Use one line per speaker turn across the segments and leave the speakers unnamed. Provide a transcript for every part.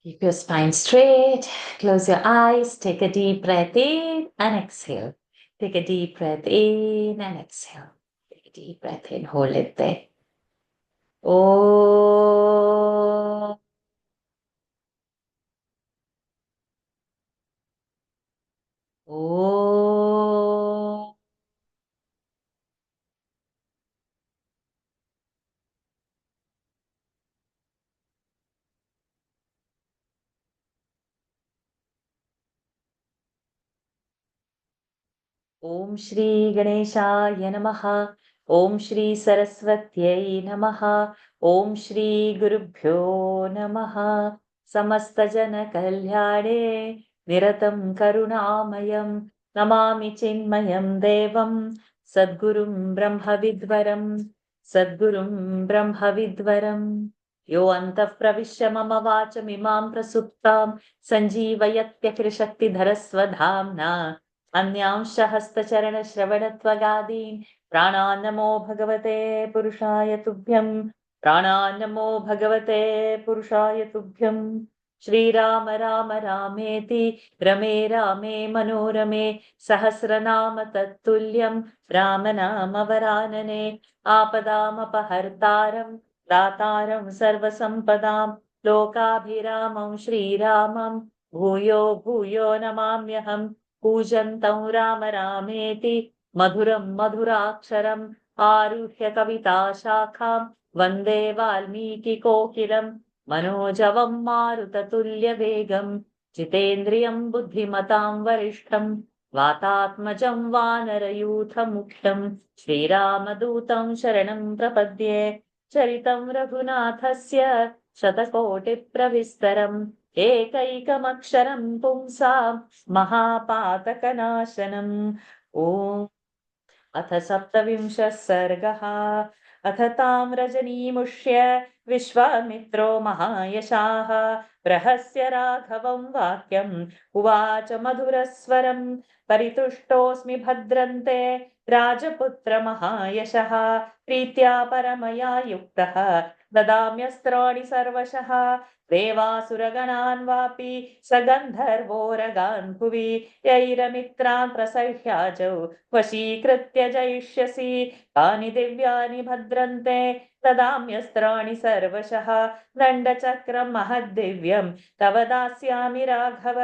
Keep your spine straight. Close your eyes. Take a deep breath in and exhale. Take a deep breath in and exhale. Take a deep breath in. Hold it there. Oh. Oh. ॐ श्री गणेशाय नमः। ॐ श्री सरस्वत्यै नमः। ॐ श्री गुरुभ्यो नमः। समस्तजनकल्याणे निरतं करुणामयं नमामि चिन्मयं देवं सद्गुरुं ब्रह्मविद्वरं सद्गुरुं ब्रह्मविद्वरं यो अन्तः प्रविश्य मम वाचमिमां प्रसुप्तां सञ्जीवयत्यखिलशक्तिधरस्वधाम्ना अन्यांश हस्तचरणश्रवणत्वगादीन् प्राणान्नमो भगवते पुरुषाय तुभ्यं प्राणान्नमो भगवते पुरुषाय तुभ्यं श्रीराम राम रामेति रमे रामे मनोरमे सहस्रनाम तत्तुल्यं रामनामवरानने आपदामपहर्तारं दातारं सर्वसम्पदां लोकाभिरामं श्रीरामं भूयो भूयो नमाम्यहम् पूजन्तं राम रामेति मधुरं मधुराक्षरम् आरुह्य कविताशाखां वन्दे वाल्मीकिकोकिलं मनोजवं मारुततुल्यवेगं जितेन्द्रियं बुद्धिमतां वरिष्ठं वातात्मजं वानरयूथमुख्यं श्रीरामदूतं शरणं प्रपद्ये चरितं रघुनाथस्य शतकोटिप्रविस्तरम् एकैकमक्षरं पुंसां महापातकनाशनम्। ॐ अथ सप्तविंशः सर्गः। अथ तां रजनीमुष्य विश्वामित्रो महायशाः प्रहस्य राघवं वाक्यम् उवाच मधुरस्वरं परितुष्टोऽस्मि भद्रन्ते राजपुत्र महायशः प्रीत्या परमया युक्तः ददाम्यस्त्राणि सर्वशः देवासुरगणान् वापि स गन्धर्वोरगान् भुवि यैरमित्रान् प्रसह्याजौ वशीकृत्य जयिष्यसि तानि दिव्यानि भद्रन्ते ददाम्यस्त्राणि सर्वशः दण्डचक्रं महद्दिव्यं तव दास्यामि राघव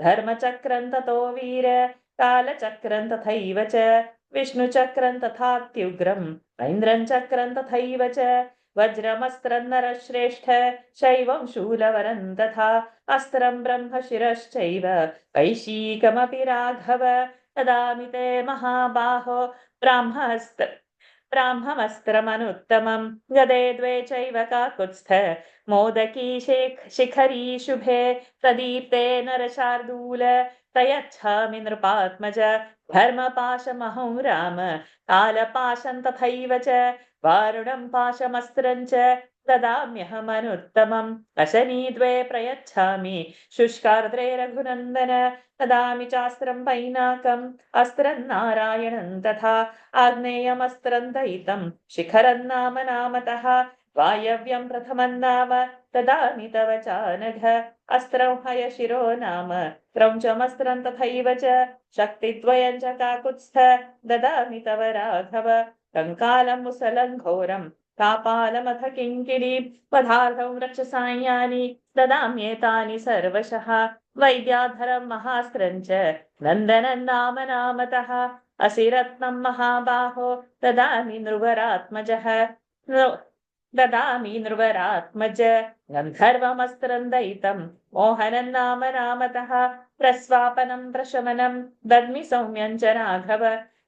धर्मचक्रं ततो वीर कालचक्रं तथैव च विष्णुचक्रं तथात्युग्रं ऐन्द्रं चक्रं तथैव च वज्रमस्त्रं नरश्रेष्ठ शैवं शूलवरं तथा अस्त्रं ब्रह्मशिरश्चैव कैशीकमपि राघव ददामि ते महाबाहो ब्राह्ममस्त्रमनुत्तमं गदे द्वे चैव काकुत्स्थ मोदकी शिखरी शुभे प्रदीप्ते नरशार्दूल प्रयच्छामि नृपात्मज धर्मपाशमहं राम कालपाशं तथैव च वारुणं पाशमस्त्रं च ददाम्यहमनुत्तमम् अशनी द्वे प्रयच्छामि शुष्कार्द्रे रघुनन्दन ददामि चास्त्रं पैनाकम् अस्त्रं नारायणं तथा आग्नेयमस्त्रं दयितं शिखरं नाम नामतः वायव्यं प्रथमं नाम ददामि तव चानघ अस्त्रं हयशिरो नाम क्रौञ्चमस्त्रं तथैव च शक्तिद्वयं च काकुत्स्थ ददामि तव राघव कङ्कालं मुसलं घोरं कापालमथ किङ्किणीं पदार्थं रक्षसायानि ददाम्येतानि सर्वशः वैद्याधरं महास्त्रं च नन्दनं नाम नामतः असिरत्नं महाबाहो ददामि नृवरात्मज गन्धर्वमस्त्रं दयितं मोहनं नाम नामतः प्रस्वापनं प्रशमनं दद्मि सौम्यं च राघव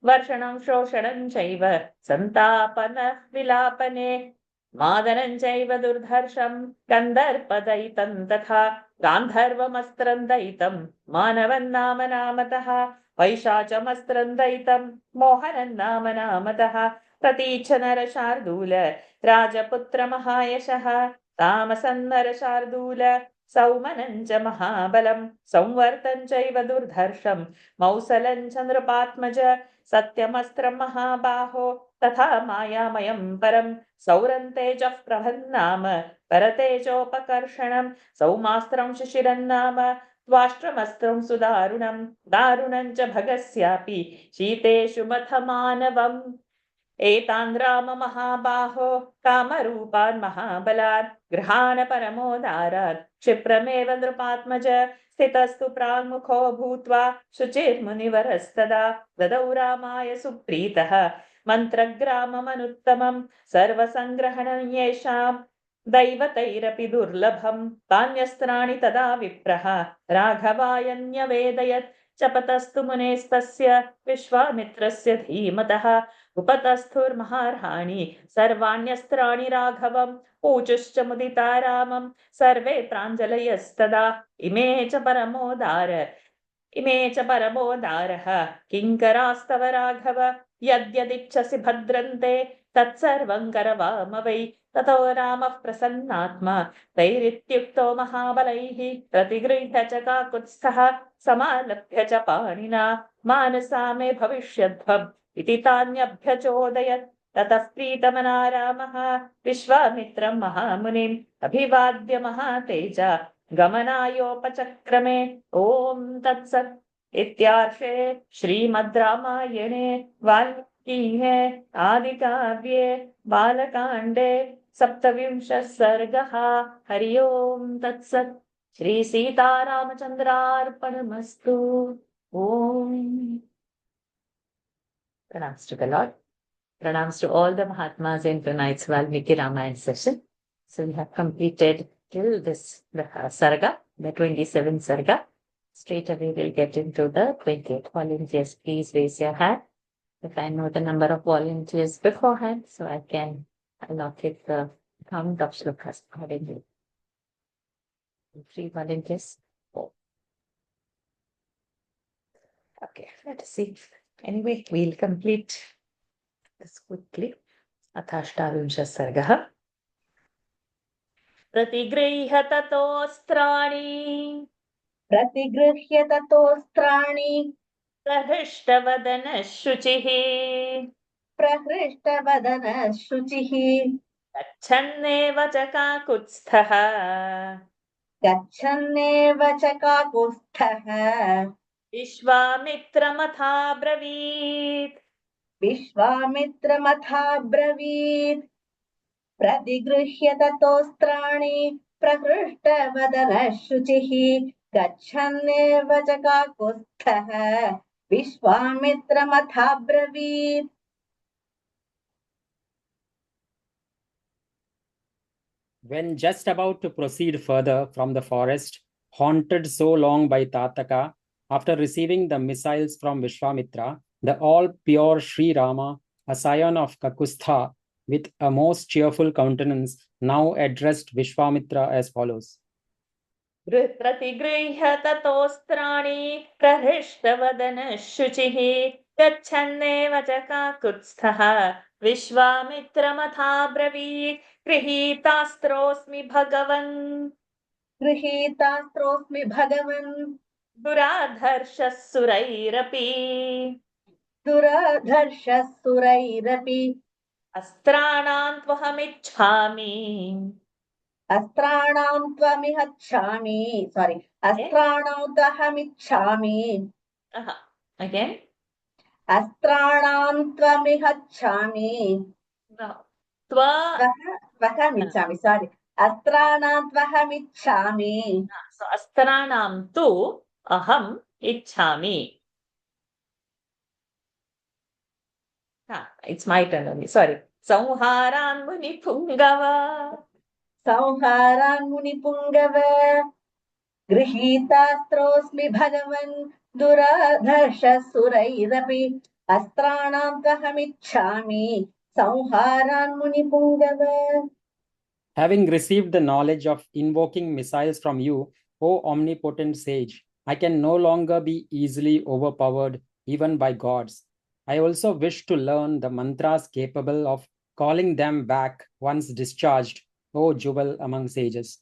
वर्षणं शोषणं चैव सन्तापन विलापने मादनं चैव दुर्धर्षं गन्धर्पदयितं तथा गान्धर्वमस्त्रं दयितं मानवं नाम नामतः वैशाचमस्त्रं दयितं मोहनं नाम नामतः प्रतीच्छ नरशार्दूल राजपुत्र महायशः तामसं नरशार्दूल सौमनं च महाबलं संवर्तं चैव दुर्धर्षं मौसलं च नृपात्मज सत्यमस्त्रं महाबाहो तथा मायामयं परं सौरन्तेजः प्रभन्नाम परतेजोपकर्षणं सौमास्त्रं शिशिरन्नाम त्वाष्ट्रमस्त्रं सुदारुणं दारुणं च भगस्यापि शीतेषु मथ मानवम् एतान् राम महाबाहो कामरूपान् महाबलान् गृहाण परमोदारात् क्षिप्रमेव नृपात्मज स्थितस्तु प्राङ्मुखो भूत्वा शुचिर्मुनिवरस्तदा ददौ रामाय सुप्रीतः मन्त्रग्राममनुत्तमं सर्वसङ्ग्रहणं येषां दैवतैरपि दुर्लभं तान्यस्त्राणि तदा विप्रः राघवाय न्यवेदयत् चपतस्तु मुनेस्तस्य विश्वामित्रस्य धीमतः उपतस्थुर्महार्हाणि सर्वाण्यस्त्राणि राघवम् ऊचुश्च मुदिता रामं सर्वे प्राञ्जलयस्तदा इमे च परमोदारः किङ्करास्तव राघव यद्यदिच्छसि भद्रन्ते तत्सर्वं करवामवै ततो रामः प्रसन्नात्मा तैरित्युक्तो महाबलैः प्रतिगृह्य च काकुत्स्थः समालभ्य च पाणिना मानसा मे भविष्यध्वम् इति तान्यभ्यचोदयत् ततः प्रीतमना रामः विश्वामित्रं महामुनिम् अभिवाद्य महातेजा गमनायोपचक्रमे ॐ तत्सत् इत्यार्षे श्रीमद् रामायणे वाल्मीकीये आदिकाव्ये बालकाण्डे 27 सर्गः हरि ओम् तत्सत् श्री सीतारामचन्द्रार्पणमस्तु ॐ Pranams to the Lord. Pranams to all the Mahatmas in tonight's Valmiki Ramayana session. So we have completed till this Sarga, the 27th Sarga. Straight away we'll get into the 28th. Volunteers, please raise your hand. If I know the number of volunteers beforehand, so I can allocate the count of shlokas accordingly. 3 volunteers. 4. Okay, let us see. Anyway, we'll complete this quickly. अथाष्टाविंशः सर्गः प्रतिगृह्य ततोऽस्त्राणि प्रहृष्टवदनः शुचिः गच्छन्नेव च काकुत्स्थः विश्वामित्रमथाब्रवीत् प्रतिगृह्य ततोऽस्त्राणि प्रहृष्टवदनः शुचिः गच्छन्नेव च काकुत्स्थः विश्वामित्रमथाब्रवीत्
When just about to proceed further from the forest, haunted so long by Tataka, after receiving the missiles from Vishwamitra, the all-pure Sri Rama, a scion of Kakustha, with a most cheerful countenance, now addressed Vishwamitra as follows.
प्रतिगृह्य ततोऽस्त्राणि प्रहृष्टवदनः शुचिः गच्छन्नेव च काकुत्स्थः विश्वामित्रमथाब्रवीत् गृहीतास्त्रोऽस्मि भगवन् दुराधर्षः सुरैरपि अस्त्राणां त्वहमिच्छामि Again.
अस्त्राणां त्वमिच्छामि त्वहमिच्छामि अस्त्राणां त्वहमिच्छामि
So अस्त्राणां तु अहम् इच्छामि. It's my turn only. Sorry. संहारान्
मुनिपुङ्गव गृहीतास्त्रोऽस्मि भगवन् दुराधर्षसुरैरपि अस्त्राणां त्वहमिच्छामि संहारान् मुनिपुङ्गव.
Having received the knowledge of invoking missiles from you, O omnipotent sage, I can no longer be easily overpowered even by gods. I also wish to learn the mantras capable of calling them back once discharged, O jewel among sages.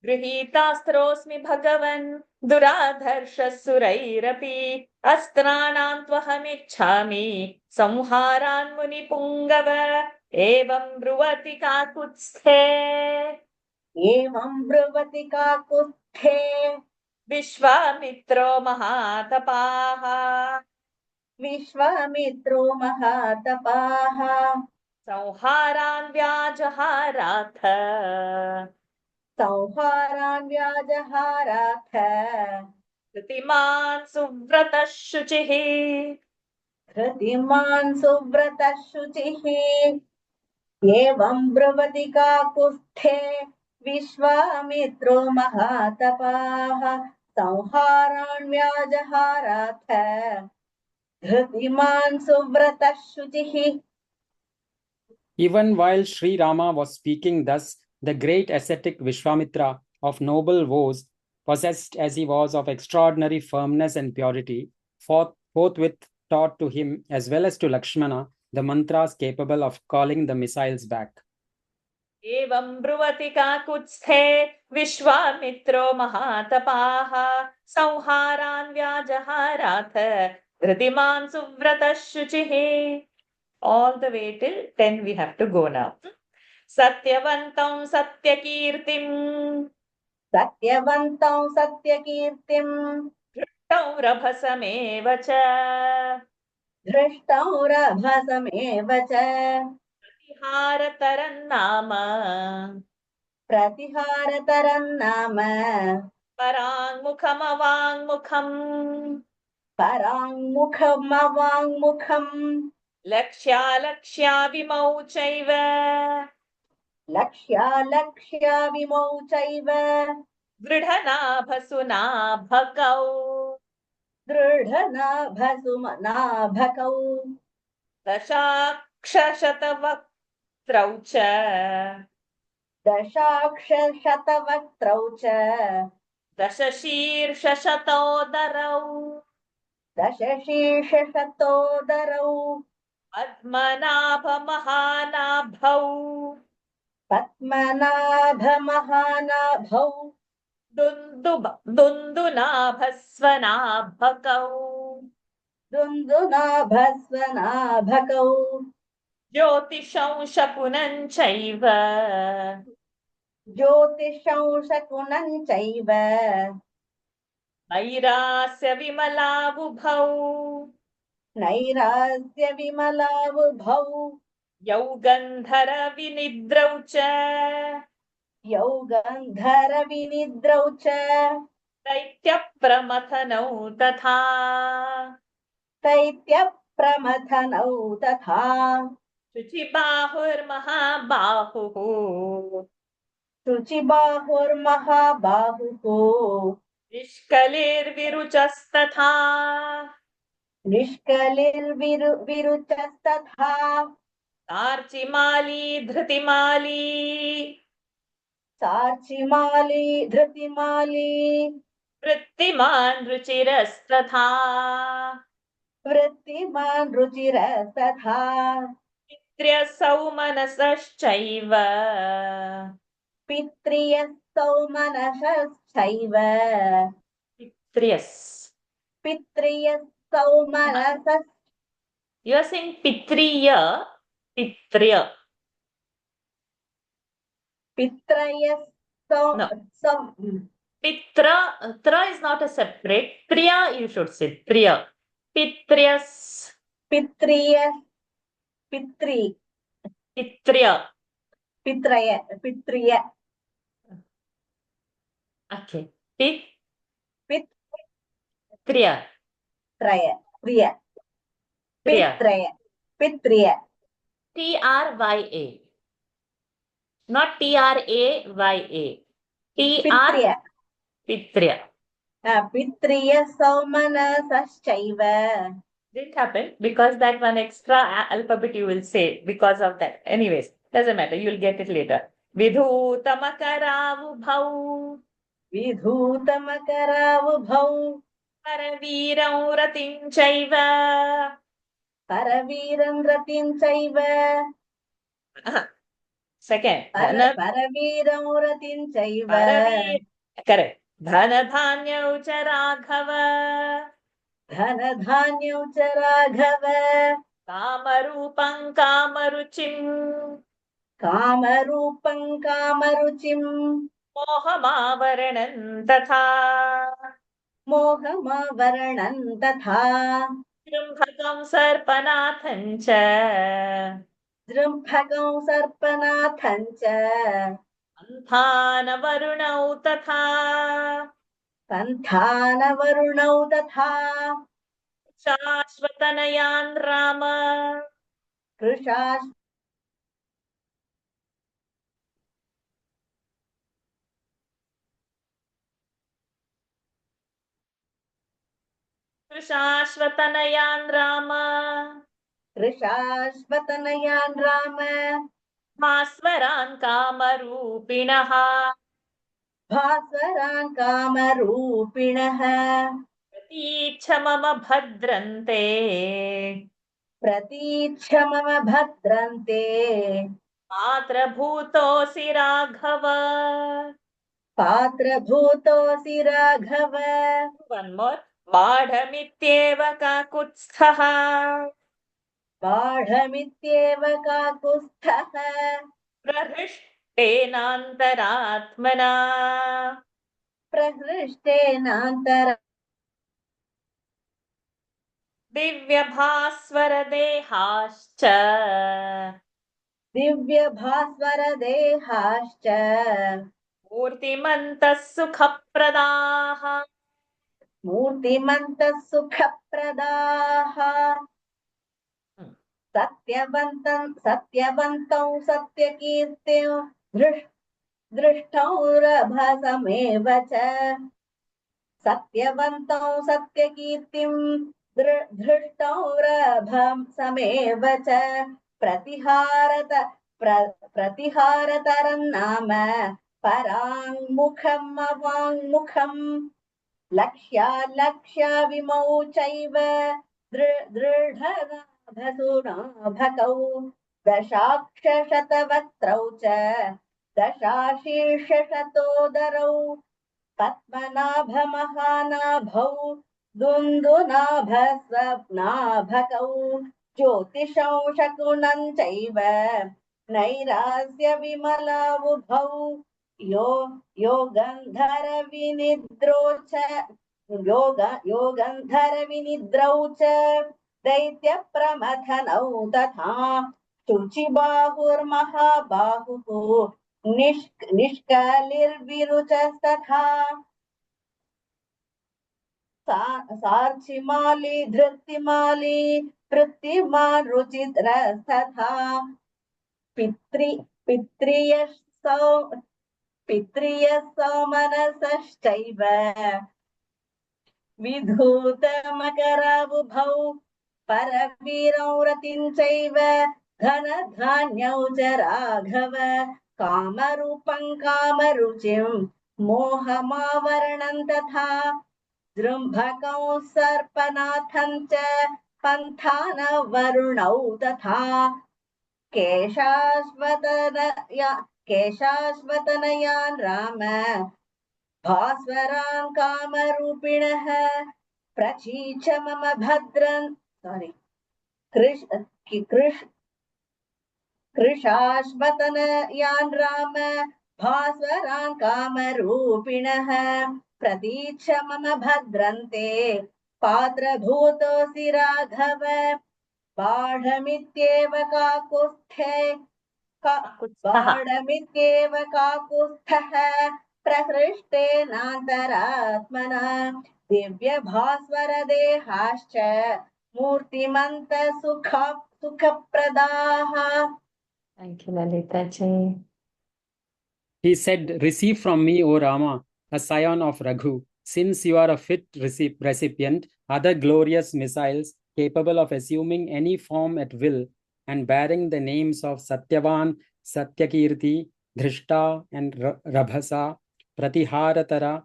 गृहीतास्त्रोऽस्मि भगवन् दुराधर्षसुरैरपि अस्त्राणां त्वहमिच्छामि संहारान् मुनिपुङ्गव एवं ब्रुवति काकुत्स्थे
एवं ब्रुवति काकुत्स्थे
विश्वामित्रो महातपाः
विश्वामित्रो महातपाः
संहारान् व्याजहाराथ
संहारान् व्याजहाराथ
कृतिमान् सुव्रतः शुचिः
धृतिमान् सुव्रतः शुचिः एवं ब्रुवति काकुत्स्थे विश्वामित्रो महातपाः संहारान् व्याजहाराथ धृतिमान् सुव्रतः शुचिः.
Even while Sri Rama was speaking thus, the great ascetic Vishwamitra, of noble vows, possessed as he was of extraordinary firmness and purity, forthwith taught to him as well as to Lakshmana the mantras capable of calling the missiles back.
एवं ब्रुवति काकुत्स्थे विश्वामित्रो महातपाः संहारान् व्याजहाराथ धृतिमान् सुव्रतः शुचिः. All the way till 10 we have to go now. सत्यवन्तं सत्यकीर्तिम्
सत्यवन्तं सत्यकीर्तिम्
दृष्टौ रभसमेव च
धृष्टौ रभसमेव च
प्रतिहारतरन्नाम
प्रतिहारतरन्नाम
पराङ्मुखमवाङ्मुखम्
पराङ्मुखमवाङ्मुखम्
लक्ष्यालक्ष्याविमौ चैव
लक्ष्यालक्ष्याविमौ चैव
दृढनाभसुनाभकौ
दृढनाभसुमनाभकौ
दशाक्षशतवक्त्रौ च
दशाक्षशतवक्त्रौ च
दशशीर्षशतोदरौ
दशशीर्षशतोदरौ
पद्मनाभमहानाभौ
पद्मनाभमहानाभौ
दुन्दुनाभस्वनाभकौ
दुन्दुनाभस्वनाभकौ
ज्योतिषं शकुनं चैव
ज्योतिषं शकुनं चैव
नैरास्य विमलाबुभौ
नैरास्यविमलावुभौ
यौ गन्धरविनिद्रौ च
यौ गन्धरविनिद्रौ च
दैत्यप्रमथनौ तथा
दैत्यप्रमथनौ तथा
शुचिबाहुर्महाबाहुः
शुचिबाहुर्महाबाहुः
निष्कलिर्विरुचस्तथा
निष्कलिर्विरुचस्तथा
कार्चिमाली धृतिमाली
सार्चिमाली धृतिमाली
वृत्तिमान् रुचिरस्तथा
वृत्तिमान् रुचिरस्तथा
पित्र्यसौ मनसश्चैव
पित्र्यस्तौ मनसश्चैव
पित्र्यस्
पित्र्यस्तौ मनसः
You are saying pitriya, pitrya.
पित्रयस्तौ
No.
सौ-
Pitra, tra is not a separate. Priya, you should say priya. Pitryas,
पित्र्य पितृ
pitrya.
पित्रय पित्र्य
Okay.
पित्
Pitrya.
त्रय प्रिय
Priya.
पित्रय पित्र्य
Trya. Not traya. Tr.
पित्र्य
Pitrya.
पित्र्यस्तौ मनसश्चैव
Didn't happen because that one extra alphabet you will say because of that. Anyways, doesn't matter. You'll get it later. Vidhutamakaravuභau
विधूतमकरावुभौ
परवीरौ रतिं चैव
परवीरं रतिं चैव
Second,
परवीरं रतिं चैव
Paraveer. Correct. Dhanadhanyau cha Raghava.
धनधान्यौ च Raghava
Kamarupam Kamaruchim.
कामरूपं कामरुचिं
Mohamavarana tatha.
मोहमावरणं तथा
Trimbhagam Sarpanathan cha.
दृम्भगं सर्पनाथं च
Anthanavarunau tatha.
पन्थानवरुणौ तथा
Shashvatanayan Rama.
कृशाश्
Shashvatanayan Rama.
कृशाश्वतनयान् Ram
भास्वरान् कामरूपिणः
भास्वरान् कामरूपिणः
प्रतीच्छ मम भद्रन्ते
प्रतीच्छ मम भद्रन्ते
पात्रभूतोऽसि Raghava.
पात्रभूतोऽसि Raghava
One more. बाढमित्येव काकुत्स्थः
बाढमित्येव काकुत्स्थः
प्रहृष्टेनान्तरात्मना
प्रहृष्टेनान्तर
दिव्यभास्वरदेहाश्च
दिव्यभास्वरदेहाश्च
मूर्तिमन्तः सुखप्रदाः.
मूर्तिमन्तः सुखप्रदाः सत्यवन्तौ सत्यकीर्तिं दृष्टौ रभसमेव च सत्यवन्तौ सत्यकीर्तिं धृष्टौ रभसमेव च प्रतिहारतरं नाम पराङ्मुखम् अवाङ्मुखम् लक्ष्याविमौ चैव दृढनाभसुनाभकौ दशाक्षशतवक्त्रौ च दशाशीर्षशतोदरौ पद्मनाभमहानाभौ दुन्दुनाभस्वनाभकौ ज्योतिषौ शकुनं चैव नैरास्यविमलावुभौ योगन्धरविनिद्रौ च दैत्यप्रमथनौ तथा शुचिबाहुर्महाबाहुः निष्कलिर्विरुचस्तथा सार्चिमाली धृतिमाली पृत्तिमान् रुचिरस्तथा पित्र्यसौमनसश्चैव विधूतमकरावुभौ परवीरौ रतिं चैव धनधान्यौ च राघव कामरूपं कामरुचिं मोहमावरणं तथा दृम्भकौ सर्पनाथं च पन्थानवरुणौ तथा केशाश्वतनयान् राम भास्वरान् कामरूपिणः प्रचीच मम भद्रन् कृशाश्वतनयान् राम भास्वरान् कामरूपिणः प्रतीच्छ मम भद्रन्ते पात्रभूतोऽसि Raghava बाढमित्येव काकुत्स्थे बाढमित्येव काकुत्स्थः प्रहृष्टेनान्तरात्मना दिव्यभास्वरदेहाश्च मूर्तिमन्तः सुखप्रदाः.
Thank you, Lalita ji.
He said, "Receive from me, O Rama, a scion of Raghu, since you are a fit recipient, other glorious missiles capable of assuming any form at will and bearing the names of Satyavan, Satyakirti, Dhrishta, and Rabhasa, Pratiharatara,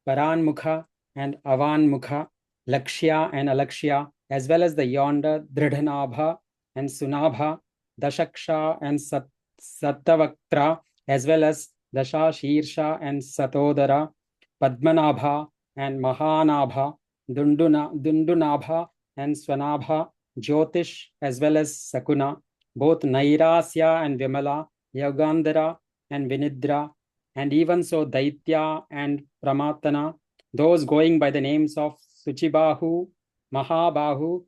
Paranmukha, and Avanmukha, Lakshya and Alakshya, as well as the yonder Dridhanabha and Sunabha, Dashaksha and Sattavaktra, as well as Dasha, Shirsha, and Satodara, Padmanabha and Mahanabha, Dundunabha and Swanabha, Jyotish, as well as Sakuna, both Nairasya and Vimala, Yogandhara and Vinidra, and even so Daitya and Pramatana, those going by the names of Suchibahu, Mahabahu,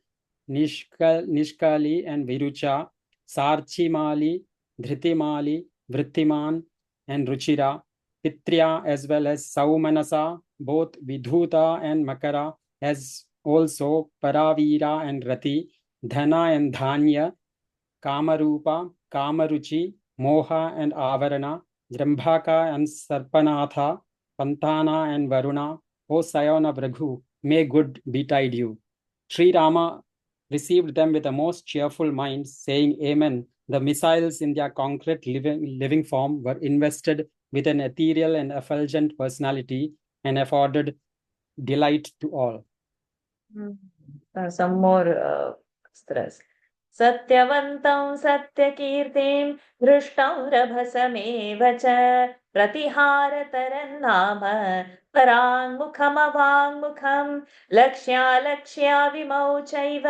Nishkali and Virucha, Sarchimali, Dhritimali, Vrittiman, and Ruchira, Pitrya, as well as Saumanasa, both Vidhuta and Makara, as also Paravira and Rati, Dhana and Dhanya, Kamarupa, Kamaruchi, Moha and Avarana, Jrambhaka and Sarpanatha, Pantana and Varuna, O scion of Raghu, may good betide you. Sri Rama received them with a most cheerful mind, saying, Amen. The missiles in their concrete living form were invested with an ethereal and effulgent personality and afforded delight to all.
Some more extras. सत्यवन्तं सत्यकीर्तिं दृष्टं रभसमेव च प्रतिहारतरन्नाम पराङ्मुखमवाङ्मुखं लक्ष्यालक्ष्याविमौ चैव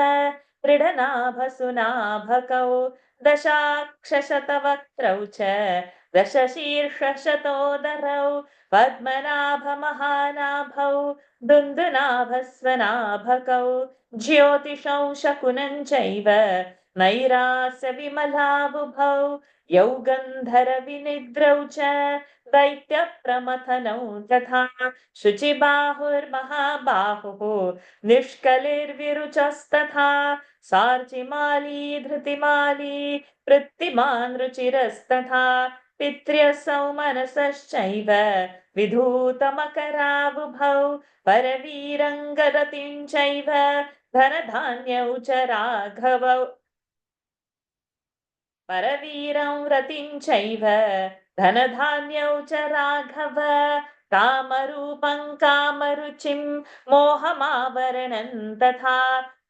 दृढनाभसुनाभकौ दशाक्षशतवक्त्रौ च दशशीर्षशतोदरौ पद्मनाभमहानाभौ दुन्दुनाभस्वनाभकौ ज्योतिषं शकुनं चैव नैरास्यविमलाबुभौ यौगन्धरविनिद्रौ च दैत्यप्रमथनौ तथा शुचिबाहुर्महाबाहुः निष्कलिर्विरुचस्तथा सार्चिमाली धृतिमाली वृत्तिमान् रुचिरस्तथा पित्र्यः सौमनसश्चैव विधूतमकराबुभौ परवीरङ्गरतिं चैव धनधान्यौ च राघवौ परवीरं रतिं चैव धनधान्यौ च राघव कामरूपं कामरुचिं मोहमावरणं तथा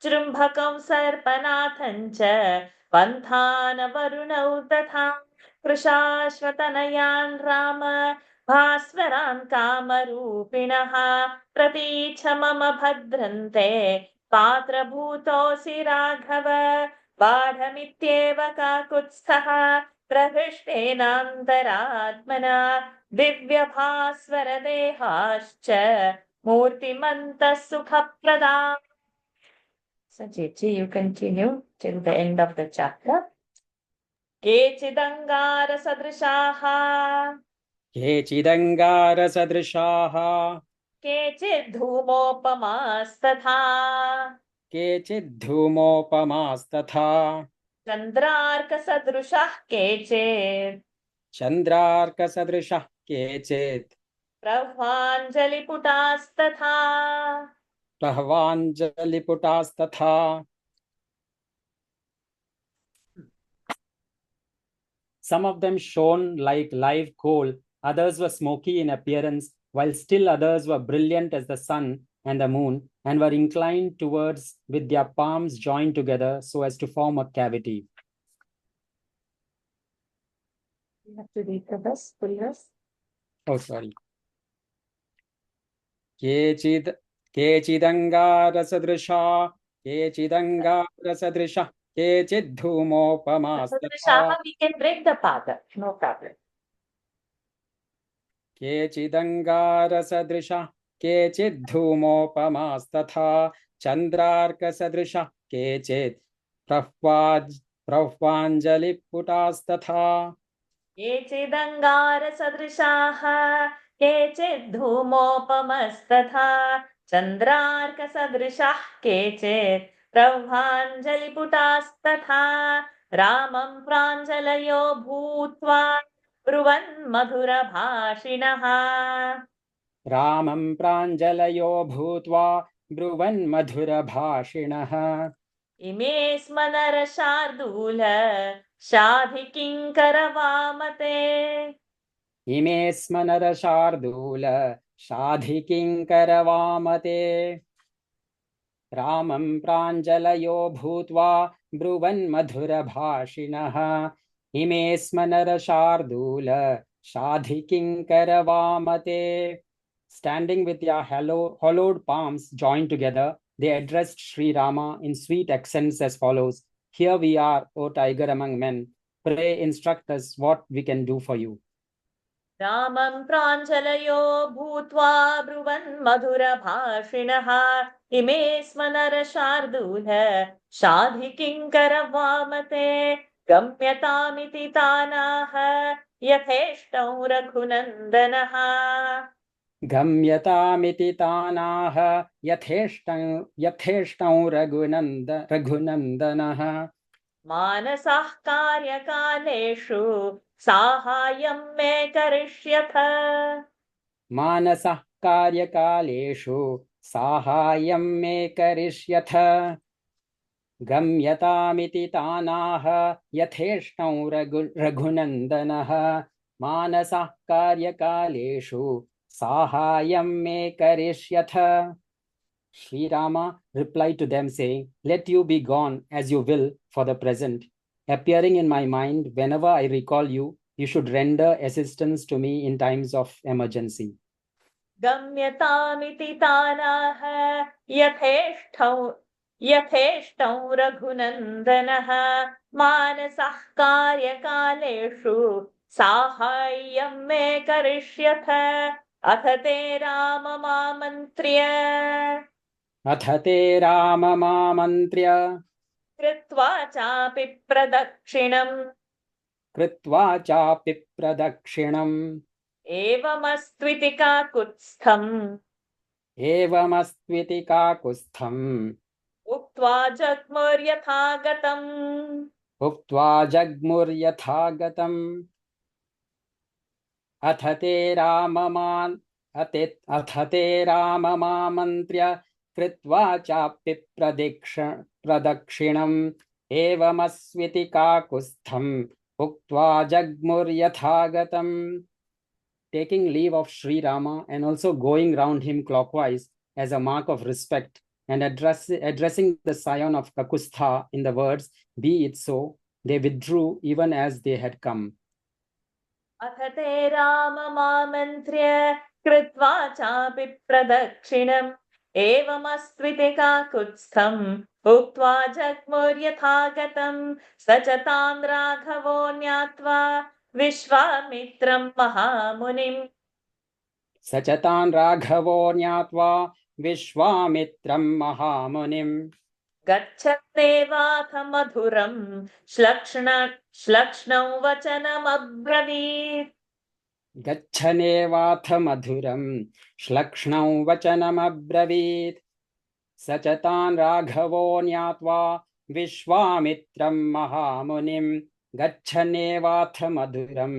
जृम्भकं सर्पनाथं च पन्थानवरुणौ तथा कृशाश्वतनयान् राम भास्वरान् कामरूपिणः प्रतीच्छ मम भद्रन्ते पात्रभूतोऽसि Raghava बाढमित्येव काकुत्स्थः प्रहृष्टेनान्तरात्मना दिव्यभास्वरदेहाश्च मूर्तिमन्तः सुखप्रदा. Sajitji, you continue till the end of the chapter. केचिदङ्गारसदृशाः
केचिदङ्गारसदृशाः
केचिद्धूमोपमास्तथा
केचिद्धूमोपमास्तथा
चन्द्रार्कसदृशः केचित्
चन्द्रार्कसदृशः केचित्
प्रह्वाञ्जलिपुटास्तथा
प्रह्वाञ्जलिपुटास्तथा. Some of them shone like live coal, others were smoky in appearance, while still others were brilliant as the sun and the moon, and were inclined towards with their palms joined together so as to form a cavity.
You have to read the verse, full verse.
Oh, sorry. केचिदङ्गारसदृशा केचिदङ्गारसदृशः केचिद्धूमोपमास्तथा.
We can break the pada, no problem.
केचिदङ्गारसदृशः केचिद्धूमोपमास्तथा चन्द्रार्कसदृशः केचित् प्रह्वाञ्जलिपुटास्तथा.
केचिदङ्गारसदृशाः केचिद्धूमोपमस्तथा चन्द्रार्कसदृशः केचित् प्रह्वाञ्जलिपुटास्तथा रामं प्राञ्जलयो भूत्वा ब्रुवन् मधुरभाषिणः.
रामं प्राञ्जलयो भूत्वा ब्रुवन् मधुरभाषिणः.
इमे स्म नरशार्दूल शाधिकिङ्करवामते.
इमे स्म नरशार्दूल शाधिकिङ्करवामते. रामं प्राञ्जलयो भूत्वा ब्रुवन् मधुरभाषिणः. इमे स्म नरशार्दूल शाधिकिङ्करवामते. Standing with their hollowed palms joined together, they addressed Sri Rama in sweet accents as follows: Here we are, O tiger among men. Pray instruct us what we can do for you.
रामं प्राञ्जलयो भूत्वा ब्रुवन् मधुरभाषिणः इमे स्म नरशार्दूल शाधिकिङ्करवामते गम्यतामिति तानाह यथेष्टौ रघुनन्दनः
गम्यतामिति तानाह यथेष्टं रघुनन्दनः.
मानसः कार्यकालेषु साहाय्यं मे करिष्यथ
मानसः कार्यकालेषु साहाय्यं मे करिष्यथ. गम्यतामिति तानाह यथेष्टं रघुनन्दनः. मानसः कार्यकालेषु साहाय्यं मे करिष्यथ. Sri Rama replied to them saying, Let you be gone as you will for the present. Appearing in my mind whenever I recall you, you should render assistance to me in times of emergency.
गम्यतामिति तानाह यथेष्टौ रघुनन्दनः मानसः कार्यकालेषु साहाय्यं मे करिष्यथ अथ ते
राममामन्त्र्य
कृत्वा चापि प्रदक्षिणम् एवमस्त्विति काकुत्स्थम् उक्त्वा जग्मुर्यथागतम्. अथ ते राममामन्त्र्य कृत्वा चापि प्रदक्षिणम् एवमस्विति काकुत्स्थम् उक्त्वा जग्मुर्यथागतम्. Taking leave of Sri Rama and also going round him clockwise as a mark of respect and addressing the scion of Kakustha in the words, Be it so, they withdrew even as they had come. अथ ते राममामन्त्र्य कृत्वा चापि प्रदक्षिणम् एवमस्त्विति काकुत्स्थम् उक्त्वा जग्मुर्यथागतम् स च तान् राघवो ज्ञात्वा विश्वामित्रं महामुनिम् गच्छन्नेवाथ मधुरं श्लक्ष्णौ वचनमब्रवीत्.
स च तान् राघवो ज्ञात्वा विश्वामित्रं महामुनिम् गच्छन्नेवाथ मधुरं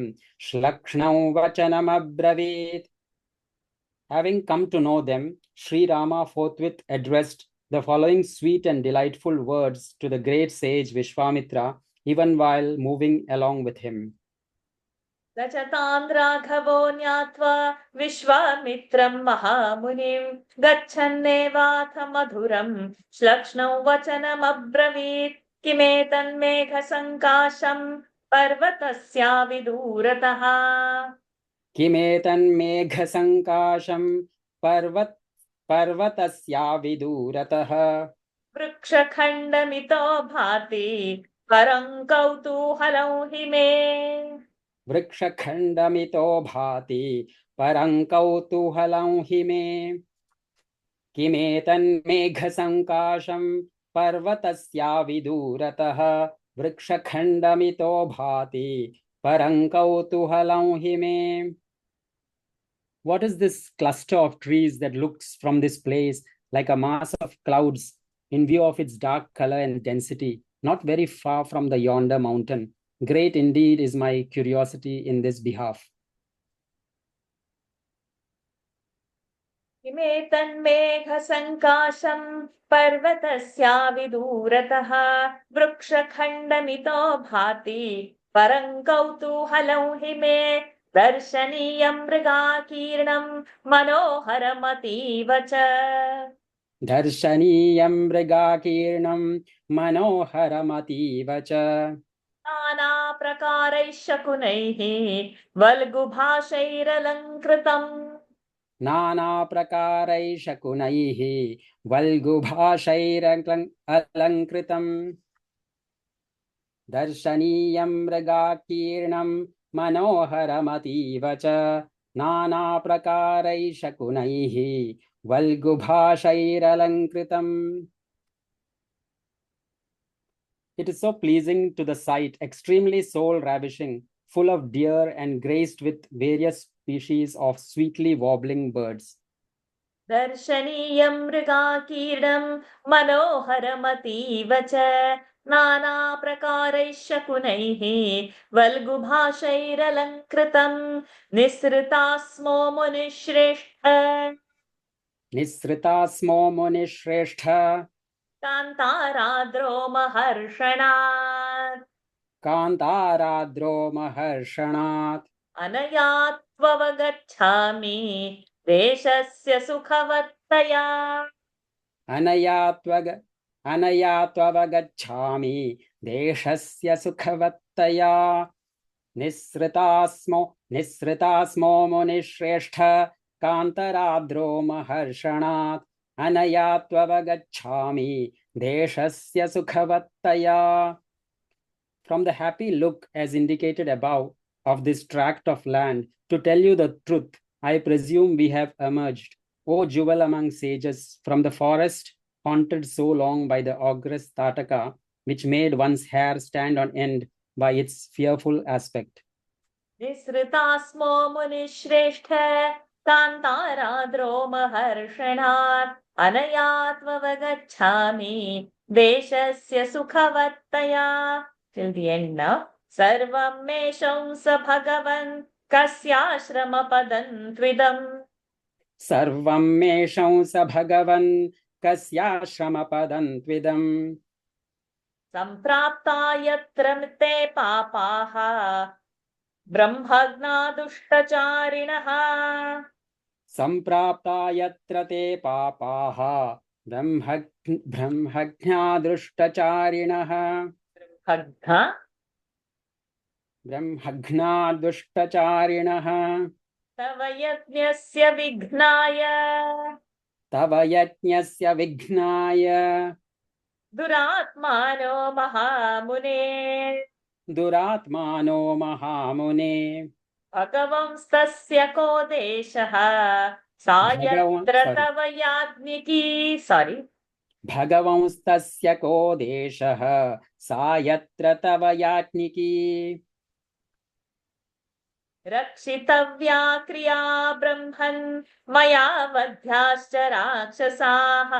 श्लक्ष्णौ वचनमब्रवीत्. Having come to know them, Sri Rama forthwith addressed the following sweet and delightful words to the great sage Vishwamitra, even while moving along with him.
गच्छतां राघवो ज्ञात्वा विश्वामित्रं महामुनिं गच्छन्नेवाथ मधुरं श्लक्ष्णौ वचनमब्रवीत् किमेतन्मेघसङ्काशं पर्वतस्याविदूरतः
किमेतन्मेघसङ्काशं पर्वतस्याविदूरतः
वृक्षखण्डमितो भाति परं कौतूहलं हि मे
वृक्षखण्डमितो भाति परं कौतूहलं हि मे किमेतन्मेघसङ्काशं पर्वतस्याविदूरतः वृक्षखण्डमितो भाति परं कौतूहलं हि मे. What is this cluster of trees that looks from this place like a mass of clouds in view of its dark color and density, not very far from the yonder mountain? Great indeed is my curiosity in this behalf.
किमेतन्मेघसङ्काशं पर्वतस्याविदूरतः वृक्षखण्डमितो भाति परं कौतूहलं हि मे दर्शनीयं मृगाकीर्णं मनोहरमतीव च
दर्शनीयं मृगाकीर्णं मनोहरमतीव च
नाना प्रकारैः शकुनैः वल्गुभाषैरलङ्कृतम्
नानाप्रकारैः शकुनैः वल्गुभाषैरलङ्कृतम् दर्शनीयं मृगाकीर्णं मनोहरमतीव च नानाप्रकारैः शकुनैः वल्गुभाषैरलङ्कृतम्. It is so pleasing to the sight, extremely soul-ravishing, full of deer and graced with various species of sweetly wobbling birds.
दर्शनीयं मृगाकीर्णं मनोहरमतीव च नानाप्रकारैः शकुनैः वल्गुभाषैरलङ्कृतं निःसृता स्मो मुनिश्रेष्ठ
निःसृता स्मो मुनिश्रेष्ठ
कान्ताराद्रो महर्षणात्
कान्ताराद्रो महर्षणात्
अनया त्ववगच्छामि देशस्य सुखवत्तया
अनया त्ववगच्छामि देशस्य सुखवत्तया निःसृता स्मो मुनिश्रेष्ठ कान्तराद्रो महर्षणात् अनया त्ववगच्छामि देशस्य सुखवत्तया. From the happy look as indicated above of this tract of land, to tell you the truth, I presume we have emerged, O jewel among sages, from the forest haunted so long by the ogress Tataka, which made one's hair stand on end by its fearful aspect.
निःसृता स्मो मुनिश्रेष्ठ कान्ताराद्रो महर्षणात् अनया त्ववगच्छामि देशस्य सुखवत्तया. Till the end now. सर्वं मे शंस भगवन् कस्याश्रमपदं त्विदम्
सर्वं मे शंस भगवन् कस्याश्रमपदं त्विदम्
सम्प्राप्ता यत्र ते पापाः ब्रह्मज्ञा दुष्टचारिणः
सम्प्राप्ता यत्र ते पापाः ब्रह्मज्ञा दुष्टचारिणः ब्रह्मज्ञा दुष्टचारिणः
तव यज्ञस्य विघ्नाय दुरात्मानो महामुने भगवंस्तस्य को देशः सा यत्र तव याज्ञिकी
भगवंस्तस्य को देशः सा यत्र तव याज्ञिकी
रक्षितव्या क्रिया ब्रह्मन् मया वध्याश्च राक्षसाः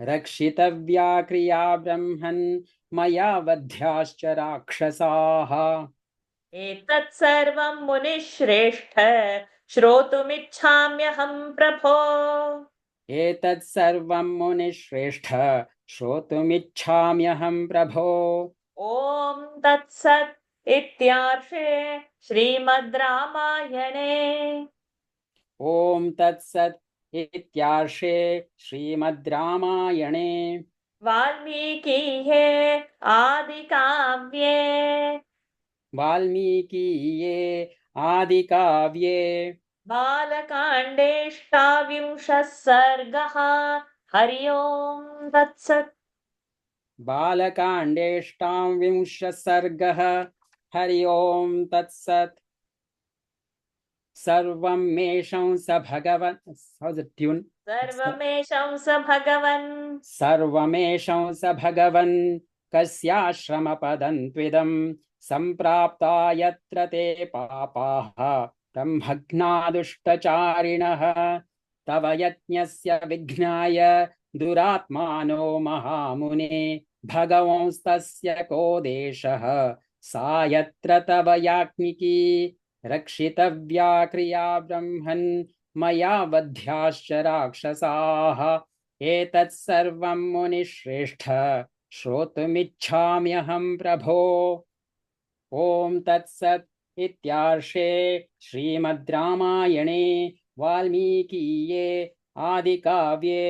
रक्षितव्या क्रिया ब्रह्मन् मया वध्याश्च राक्षसाः
एतत् सर्वं मुनिश्रेष्ठ श्रोतुमिच्छाम्यहं प्रभो
एतत् सर्वं मुनिश्रेष्ठ श्रोतुमिच्छाम्यहं प्रभो.
ॐ तत्सत् इत्यार्षे श्रीमद् रामायणे
ॐ तत्सत् इत्यार्षे श्रीमद् रामायणे
वाल्मीकीये
आदिकाव्ये
बालकाण्डेष्टाविंशः सर्गः. हरि ओम् तत्सत्.
बालकाण्डेष्टाविंशः सर्गः. हरि ओम् तत्सत्. सर्वं मे शंस भगवन्. How's the tune? सर्वमेषं स भगवन् कस्याश्रमपदं त्विदं सम्प्राप्ता यत्र ते पापाः ब्रह्मज्ञा दुष्टचारिणः तव यज्ञस्य विघ्नाय दुरात्मानो महामुने भगवंस्तस्य को देशः सा यत्र तव याज्ञिकी रक्षितव्या क्रिया ब्रह्मन् मया वध्याश्च राक्षसाः एतत् सर्वं मुनिश्रेष्ठ श्रोतुमिच्छाम्यहं प्रभो. ॐ तत्सत् इत्यार्षे श्रीमद् रामायणे वाल्मीकीये आदिकाव्ये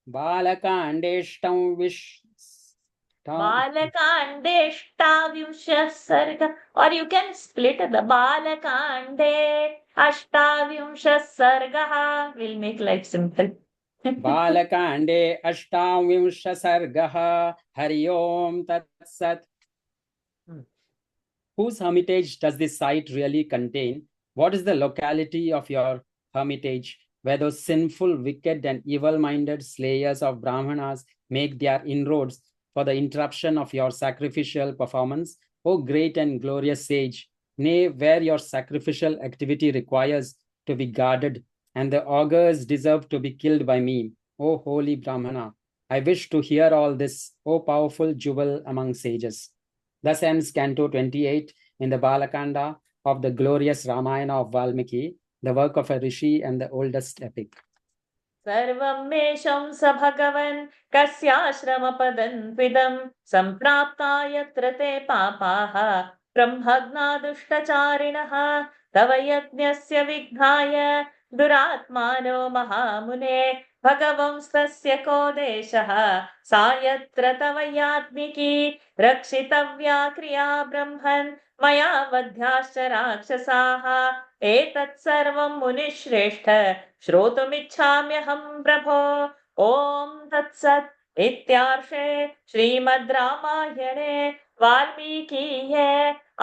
बालकाण्डेष्टाविंशः
Balakandeshtavyushah sarga, or you can split the Balakande Ashtavyushah sargaha. We'll make life simple.
Balakande Ashtavyunsha Sargaha. Hari Om Tat Sat. Whose hermitage does this site really contain? What is the locality of your hermitage, where those sinful, wicked, and evil-minded slayers of Brahmanas make their inroads for the interruption of your sacrificial performance? O great and glorious sage, nay, where your sacrificial activity requires to be guarded, and the augurs deserve to be killed by me, O holy Brahmana. I wish to hear all this, O powerful jewel among sages. Thus ends Canto 28 in the Balakanda of the glorious Ramayana of Valmiki, the work of a rishi and the oldest epic.
Sarvam mesham sa bhagavan kasyashram vidam samprapta yatra te papaha brahmagna duštacharinaha tava yajnasya vighaya duratmano mahamune भगवंस्त्स्य को देशः सा यत्र तव यात्मिकी रक्षितव्या क्रिया ब्रह्मन् मया वध्याश्च राक्षसाः एतत् सर्वं मुनिश्रेष्ठ श्रोतुमिच्छाम्यहं प्रभो ॐ तत्सत् इत्यार्षे श्रीमद् रामायणे वाल्मीकीये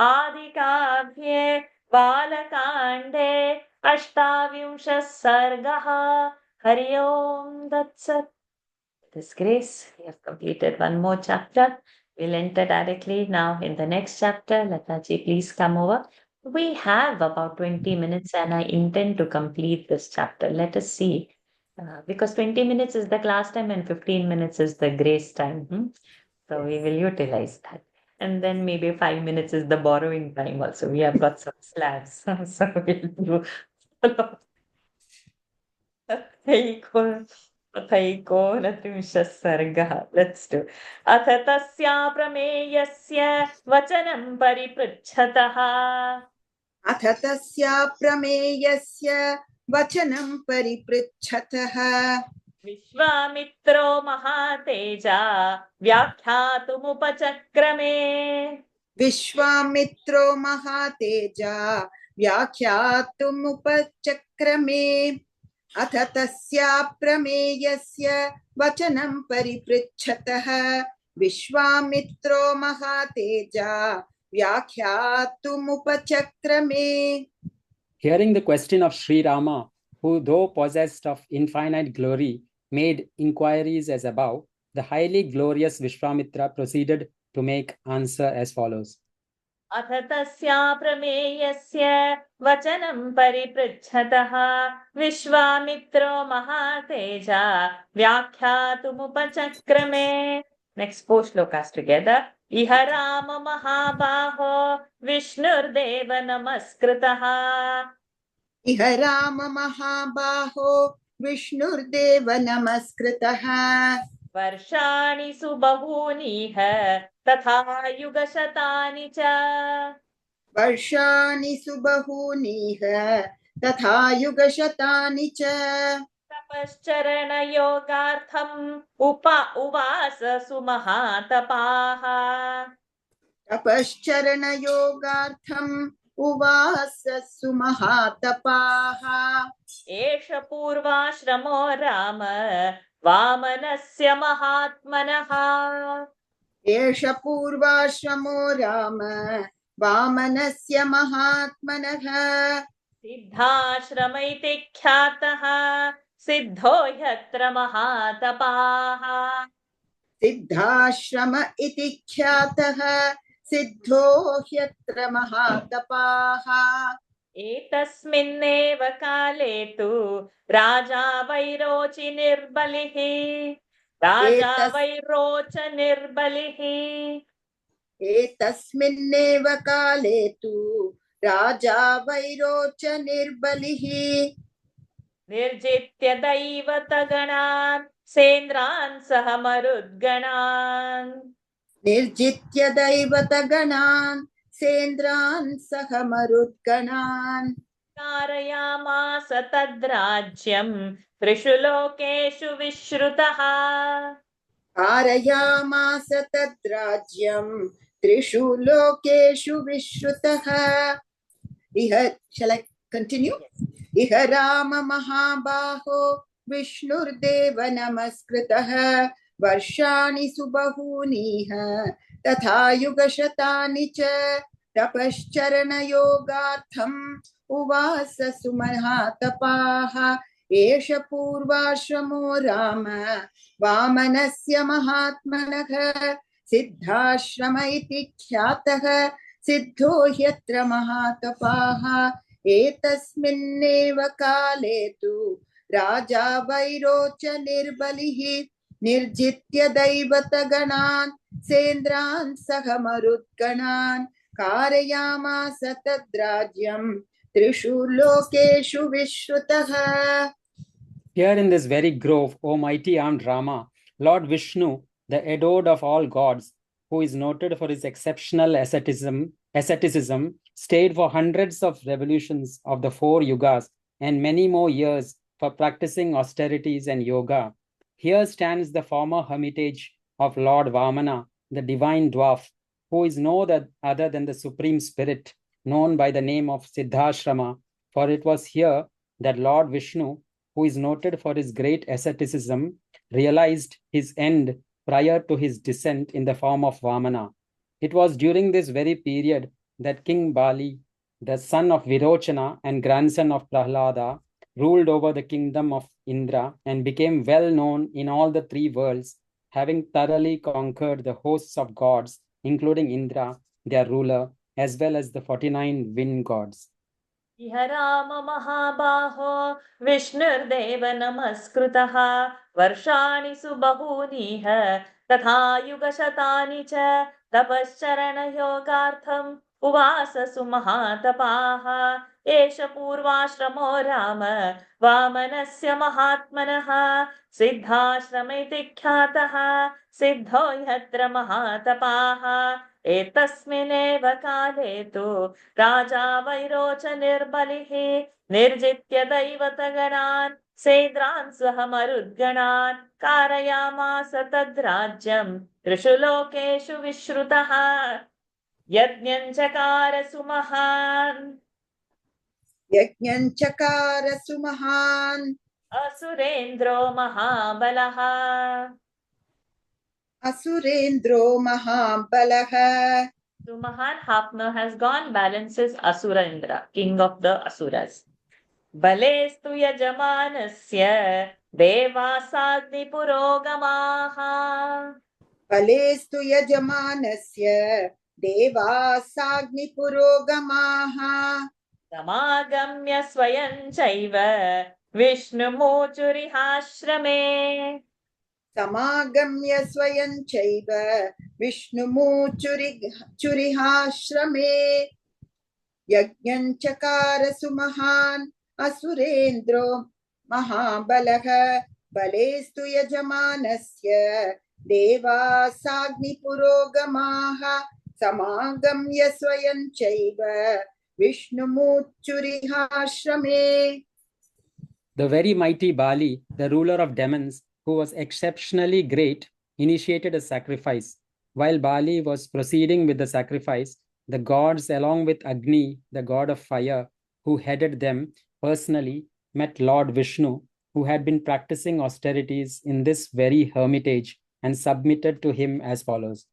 आदिकाव्ये बालकाण्डे अष्टाविंशः सर्गः Hari Om Tat Sat. With this grace, we have completed one more chapter. We'll enter directly now in the next chapter. Lataji, please come over. We have about 20 minutes and I intend to complete this chapter. Let us see. Because 20 minutes is the class time and 15 minutes is the grace time. So we will utilize that. And then maybe 5 minutes is the borrowing time also. We have got some slabs. So we'll do तथैकोनत्रिंशः सर्गः. Let's do. अथ तस्या प्रमेयस्य वचनं परिपृच्छतः
अथ तस्या प्रमेयस्य वचनं परिपृच्छतः
विश्वामित्रो महातेजा व्याख्यातुमुपचक्रमे
विश्वामित्रो महातेजा व्याख्यातुमुपचक्रमे अथ तस्या प्रमेयस्य वचनं परिपृच्छतः विश्वामित्रो महातेजा व्याख्यातुमुपचक्रमे.
Hearing the question of Sri Rama, who though possessed of infinite glory, made inquiries as above, the highly glorious Vishwamitra proceeded to make answer as follows.
अथ तस्या प्रमेयस्य वचनं परिपृच्छतः विश्वामित्रो महातेजा व्याख्यातुमुपचक्रमे. Next four shlokas together. इह राम महाबाहो विष्णुर्देव नमस्कृतः
इह राम महाबाहो विष्णुर्देव नमस्कृतः
वर्षाणि सुबहूनिह तथा युगशतानि च
वर्षाणि सुबहूनिह तथा युगशतानि च
तपश्चरणयोगार्थम् उवास सुमहातपाः
तपश्चरणयोगार्थम् उवास सुमहातपाः
एष पूर्वाश्रमो राम वामनस्य महात्मनः
एष पूर्वाश्रमो राम वामनस्य महात्मनः
सिद्धाश्रम इति ख्यातः सिद्धो ह्यत्र महातपाः
सिद्धाश्रम इति ख्यातः सिद्धो ह्यत्र महातपाः
एतस्मिन्नेव काले तु राजा वैरोचिनिर्बलिः
एतस्मिन्नेव काले तु राजा वैरोचनिर्बलिः
निर्जित्य दैवतगणान् सेन्द्रान् सह मरुद्गणान्
निर्जित्य दैवतगणान् सेन्द्रान् सह मरुद्गणान्
कारयामास तद्राज्यं त्रिषु लोकेषु विश्रुतः
कारयामास तद्राज्यं त्रिषु लोकेषु विश्रुतः इह shall I continue? इह राम महाबाहो विष्णुर्देव नमस्कृतः वर्षाणि सुबहूनीह तथा युगशतानि च तपश्चरणयोगार्थम् उवास सुमहातपाः एष पूर्वाश्रमो राम वामनस्य महात्मनः सिद्धाश्रम इति ख्यातः सिद्धो ह्यत्र महातपाः एतस्मिन्नेव काले तु राजा वैरोच निर्बलिः निर्जित्य दैवतगणान् सेन्द्रान् सह मरुद्गणान् कारयामास तद्राज्यं त्रिषु लोकेषु विश्रुतः.
Here in this very grove, O mighty armed Rama, Lord Vishnu, the adored of all gods, who is noted for his exceptional asceticism, stayed for hundreds of revolutions of the 4 yugas and many more years for practicing austerities and yoga. Here stands the former hermitage of Lord Vamana, the divine dwarf, who is no other than the Supreme Spirit, known by the name of Siddhashrama, for it was here that Lord Vishnu, who is noted for his great asceticism, realized his end prior to his descent in the form of Vamana. It was during this very period that King Bali, the son of Virochana and grandson of Prahlada, ruled over the kingdom of Indra and became well known in all the 3 worlds, having thoroughly conquered the hosts of gods, including Indra, their ruler, as well as the 49 wind gods.
इह राम महाबाहो विष्णुर्देव नमस्कृतः वर्षाणि सुबहूनीह तथा युगशतानि च तपश्चरणयोगार्थम् उवास सुमहातपाः एष पूर्वाश्रमो राम वामनस्य महात्मनः सिद्धाश्रम इति ख्यातः सिद्धो ह्यत्र महातपाः एतस्मिन्नेव काले तु राजा वैरोच निर्बलिः निर्जित्य दैवतगणान् सेन्द्रान् सह मरुद्गणान् कारयामास तद्राज्यं त्रिषु लोकेषु विश्रुतः यज्ञञ्चकार सुमहान् असुरेन्द्रो महाबलः So Mahan Hapna has gone balances Asura Indra, king of the Asuras. Balestu yajamanasya devasagni purogamaha.
Balestu yajamanasya devasagni purogamaha.
Samagamya swayanchaiva Vishnumuchurihashrame.
Samagamya swayanchaiva Vishnumuchurihashrame. Yajñanchakara sumahan asurendro mahabalaha balestu yajamanasya devasagni purogamaha samagamya swayanchaiva Vishnumuchurihashrame.
The very mighty Bali, the ruler of demons, who was exceptionally great, initiated a sacrifice. While Bali was proceeding with the sacrifice, the gods, along with Agni, the god of fire, who headed them personally, met Lord Vishnu, who had been practicing austerities in this very hermitage, and submitted to him as follows.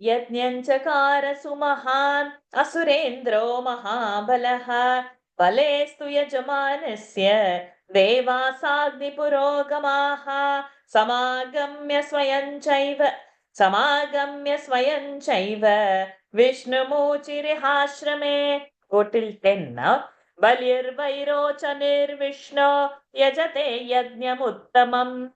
Yajñanchakara sumahan asurendro mahabalaha balestu yajamanasya devasagni purogamaha samagamya swayanchaiva Vishnumuchirihashrame. Go till 10 now. Balirvairocha nirvishno yajate yajñamuttamam.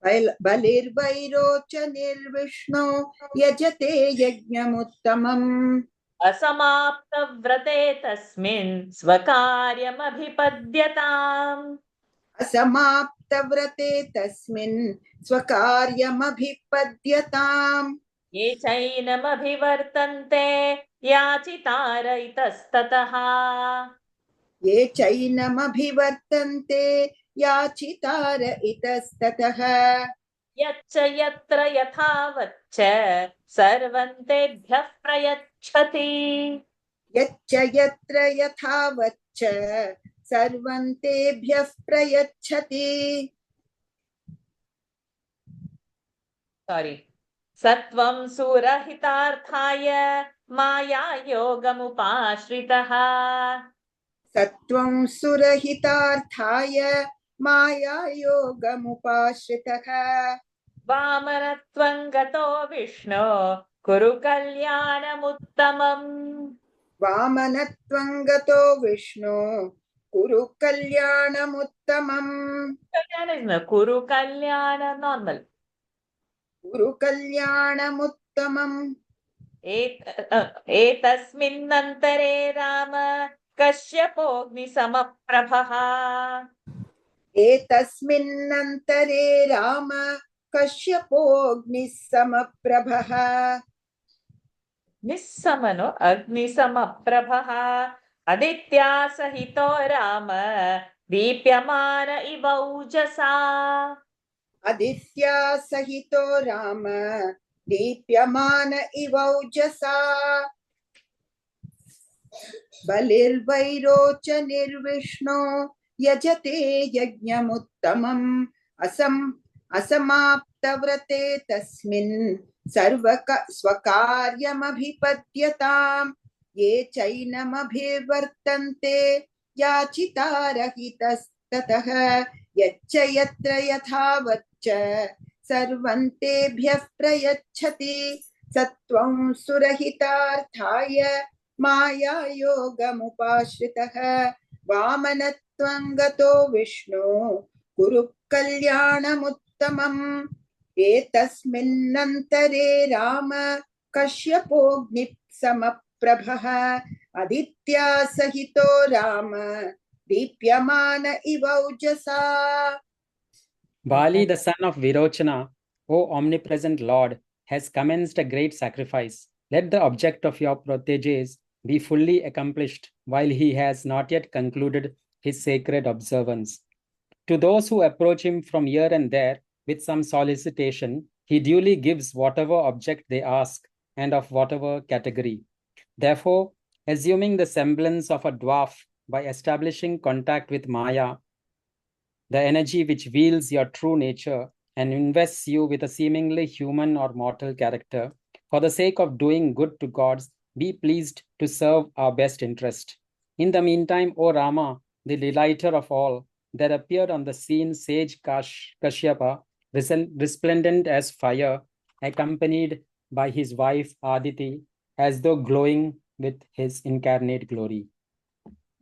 Balirvairocha nirvishno yajate yajñamuttamam.
Asamapta vrate tasmin swakaryamabhipadyatam.
Asamapta vrate tasmin swakaryamabhipadyatam.
Ye chainamabhivartante yachitara itastataha.
Ye chainamabhivartante yachitara itastataha.
यच्च यत्र यथावच्च सर्वं तेभ्यः प्रयच्छति।
यच्च यत्र यथावच्च सर्वं तेभ्यः प्रयच्छति।
Sorry. सत्वं सुरहितार्थाय मायायोगमुपाश्रितः
सत्वं सुरहितार्थाय मायायोगमुपाश्रितः
वामनत्वं गतो विष्णो कुरु कल्याणमुत्तमम्।
वामनत्वं गतो विष्णु कुरु कल्याणमुत्तमम्।
कुरु कल्याण नॉर्मल।
कुरु कल्याणमुत्तमम्।
एतस्मिन्नन्तरे राम कश्यपोऽग्निसमप्रभः
एतस्मिन्नन्तरे राम कश्यपोऽग्निः समप्रभः।
निस्समनो अग्निसमप्रभः अदित्या सहितो राम दीप्यमान इव ऊजसा।
आदित्या सहितो राम दीप्यमान इव ऊजसा। बलिर्वैरोचनिर्विष्णो यजते यज्ञमुत्तमम् असमाप्तव्रते तस्मिन् स्वकार्यमभिपद्यताम्। ये चैनमभिवर्तन्ते याचितारहितस्ततः यच्च यत्र यथावच्च सर्वं तेभ्यः प्रयच्छति। सत्वं सुरहितार्थाय मायायोगमुपाश्रितः वामनत्वं गतो विष्णु कुरु कल्याणमुत्तमम्। एतस्मिन्नन्तरे राम कश्यपोऽग्निः समप्रभः आदित्या सहितो राम दीप्यमान इव ऊजसा।
Bali, the son of Virochana, O omnipresent Lord, has commenced a great sacrifice. Let the object of your proteges be fully accomplished while he has not yet concluded his sacred observance. To those who approach him from here and there with some solicitation, he duly gives whatever object they ask and of whatever category. Therefore, assuming the semblance of a dwarf by establishing contact with Maya, the energy which wields your true nature and invests you with a seemingly human or mortal character, for the sake of doing good to gods, be pleased to serve our best interest. In the meantime, O Rama, the delighter of all, there appeared on the scene sage Kashyapa, resplendent as fire, accompanied by his wife Aditi, as though glowing with his incarnate glory.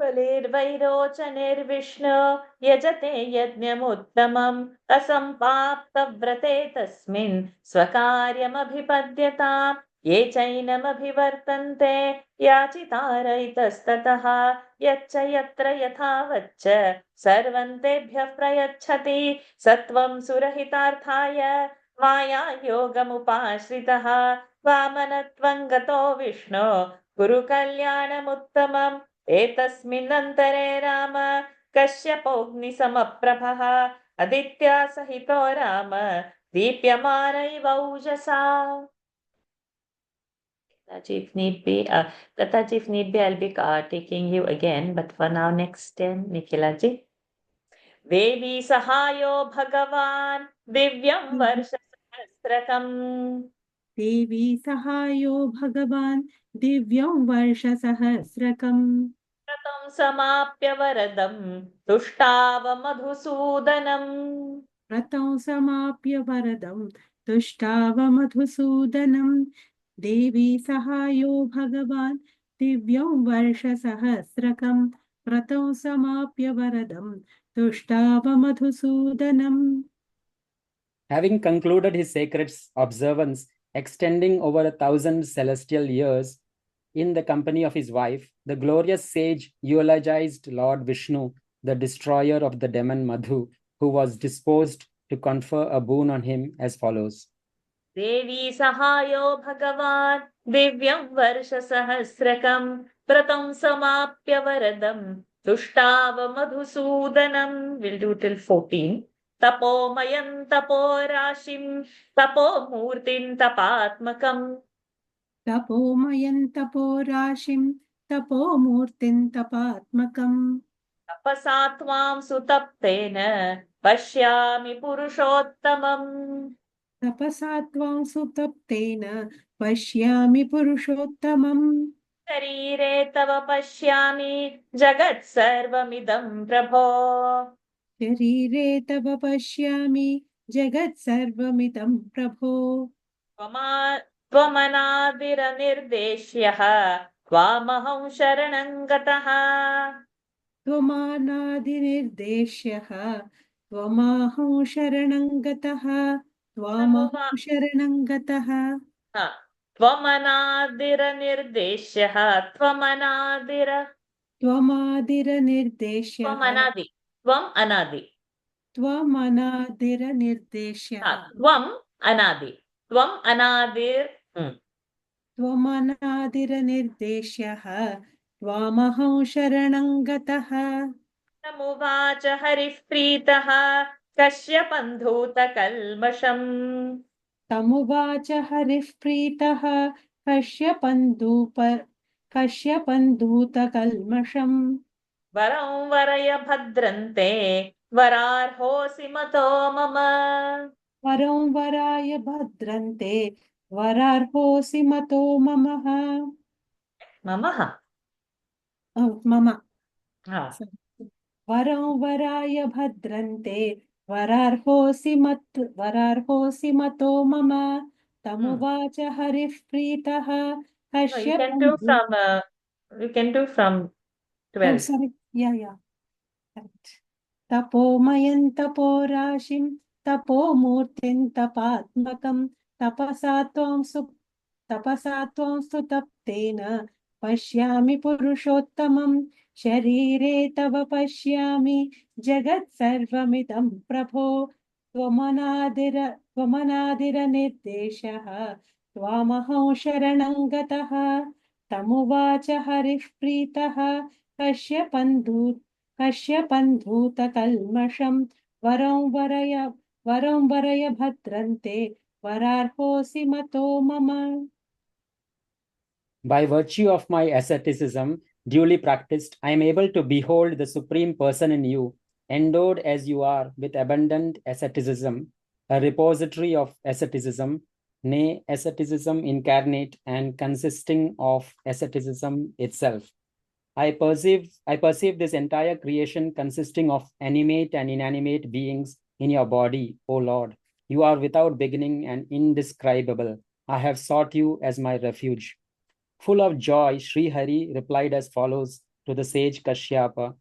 बलिर्वैरोचनिर्विष्णो यजते यज्ञमुत्तमम् असम्पाप्तव्रते तस्मिन् स्वकार्यमभिपद्यताम्। ये चैनमभिवर्तन्ते याचितारयितस्ततः यच्च यत्र यथावच्च सर्वं तेभ्यः प्रयच्छति। सत्वं सुरहितार्थाय मायायोगमुपाश्रितः वामनत्वं गतो विष्णो कुरु कल्याणमुत्तमम्। एतस्मिन्नन्तरे राम कश्यपोऽग्निसमप्रभः आदित्या सहितो राम दीप्यमान इव ऊजसा। If need be, Lataji, if need be, I'll be taking you again, but for now, next 10, Nikhilaji. देवी सहायो भगवान् दिव्यं वर्षसहस्रकम्।
देवी सहायो भगवान् दिव्यं वर्षसहस्रकम्।
व्रतं समाप्य वरदं तुष्टाव मधुसूदनम्।
व्रतं समाप्य वरदं तुष्टाव मधुसूदनम्। देवी सहायो भगवान् दिव्यं वर्षसहस्रकम्। व्रतं समाप्य वरदं तुष्टाव मधुसूदनम्.
Having concluded his sacred observance, extending over 1,000 celestial years, in the company of his wife, the glorious sage eulogized Lord Vishnu, the destroyer of the demon Madhu, who was disposed to confer a boon on him as follows.
देवी सहायो भगवान् दिव्यं वर्षसहस्रकम् व्रतं समाप्य वरदं तुष्टाव मधुसूदनम्. We'll do till 14. तपोमयं तपोराशिं तपोमूर्तिं तपात्मकम्
तपोमयं तपोराशिं तपोमूर्तिं तपात्मकम्
तपसा त्वां सुतप्तेन पश्यामि पुरुषोत्तमम्
तपसा त्वां सुतप्तेन पश्यामि पुरुषोत्तमम्
शरीरे तव पश्यामि जगत् सर्वमिदं प्रभो
शरीरे तव पश्यामि जगत् सर्वमिदं प्रभो
त्वमनादिरनिर्देश्यः त्वामहं शरणं गतः
त्वमानादिनिर्देश्यः त्वमाहं शरणं गतः त्वामहं शरणं गतः
त्वमनादिरनिर्देश्यः
त्वमादिरनिर्देश्यः
त्वम् अनादि
त्वमनादिरनिर्देश्यः
त्वम् अनादि त्वम् अनादिर्
त्वमनादिरनिर्देश्यः त्वामहं शरणं गतः
तमुवाच हरिः प्रीतः कश्यपन्धूतकल्मषम्
तमुवाच हरिः प्रीतः कश्यपन्धूतकल्मषम्
वरं वरय भद्रन्ते वरार्होऽसि मतो मम
वरं वराय भद्रन्ते वरार्होऽसि मतो ममः
ममः
मम
हा
वरं वराय भद्रन्ते वरार्होऽसि मतो मम तमुवाच हरिः प्रीतः
No, you can do
कश्यपन्धू
from you can do from 12.
sorry yeah correct. तपोमयं तपोराशिं तपोमूर्तिं तपात्मकं तपसा त्वं सुतप्तेन पश्यामि पुरुषोत्तमं शरीरे तव पश्यामि जगत् सर्वमिदं प्रभो त्वमनादिरनिर्देशः त्वामहं शरणं गतः तमुवाच हरिः प्रीतः कश्यपन्धूतकल्मषं वरं वरय भद्रन्ते वरार्होऽसि मतो मम
By virtue of my asceticism, duly practiced, I am able to behold the Supreme Person in you, endowed as you are with abundant asceticism, a repository of asceticism, nay, asceticism incarnate and consisting of asceticism itself. I perceive this entire creation consisting of animate and inanimate beings in your body, O Lord. You are without beginning and indescribable. I have sought you as my refuge. Full of joy, Sri Hari replied as follows to the sage Kashyapa,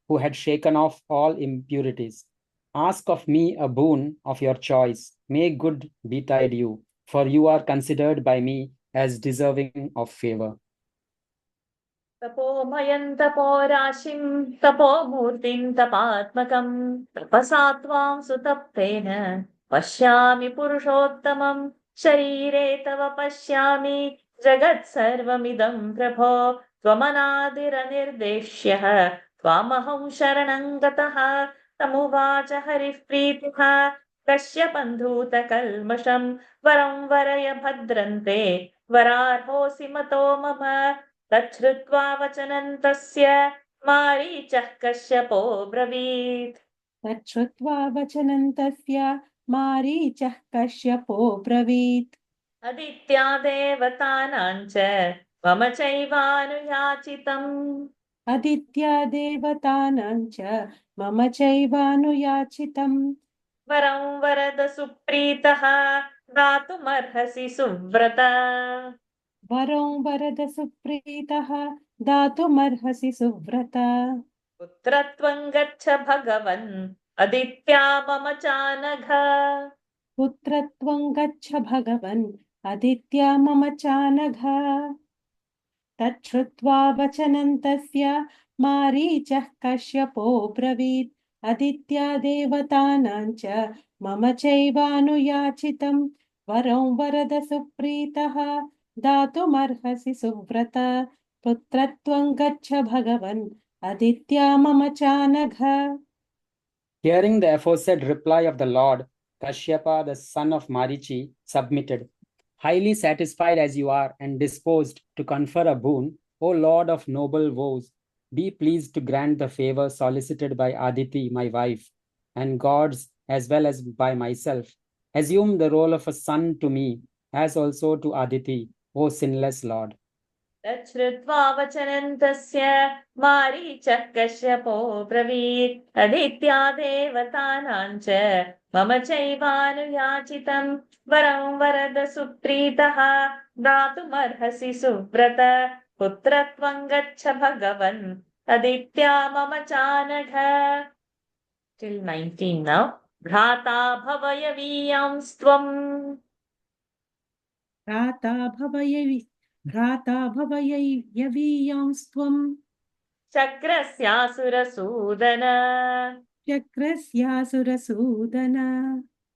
who had shaken off all impurities. Ask of me a boon of your choice. May good betide you, for you are considered by me as deserving of favor.
तपोमयं तपोराशिं तपोमूर्तिं तपात्मकं तपसा त्वां सुतप्तेन पश्यामि पुरुषोत्तमं शरीरे तव पश्यामि जगत् सर्वमिदं प्रभो त्वमनादिरनिर्देश्यः त्वामहं शरणं गतः तमुवाच हरिः प्रीतिः कश्यपन्धूतकल्मषं वरं वरय भद्रन्ते वरार्होऽसि मतो मम तच्छ्रुत्वा वचनं तस्य मारीचः कश्यपो ब्रवीत्
तच्छ्रुत्वा वचनं तस्य मारीचः कश्यपो ब्रवीत्
अदित्या देवतानां च मम चैवानुयाचितम्
अदित्या देवतानां च मम चैवानुयाचितम्
वरं वरद सुप्रीतः दातुमर्हसि सुव्रत
वरं वरद सुप्रीतः दातुमर्हसि सुव्रत
पुत्रत्वं गच्छ भगवन् अदित्या मम चानघ
पुत्रत्वं गच्छ भगवन् अदित्या मम चानघ तच्छ्रुत्वा वचनं तस्य मारीचः कश्यपो ब्रवीत् अदित्या देवतानां च मम चैवानुयाचितं वरं वरद सुप्रीतः दातुमर्हसि सुव्रत पुत्रत्वं गच्छ भगवन् अदित्या मम चानघ
Hearing the aforesaid reply of the Lord, Kashyapa, the son of Marichi, submitted. Highly satisfied as you are and disposed to confer a boon, O Lord of noble vows, be pleased to grant the favor solicited by Aditi, my wife, and gods as well as by myself. Assume the role of a son to me, as also to Aditi, O sinless Lord.
तच्छ्रुत्वा वचनं तस्य मारीचः कश्यपो ब्रवीत् अदित्या देवतानां च मम चैवानुयाचितं वरं वरद सुप्रीतः दातुमर्हसि सुव्रत पुत्रत्वं गच्छ भगवन् अदित्या मम चानघ. Till 19 now. भ्राता भवयवीयांस्त्वम्
भ्राता भवयवीयांस्त्वं
चक्रस्यासुरसूदन
चक्रस्यासुरसूदन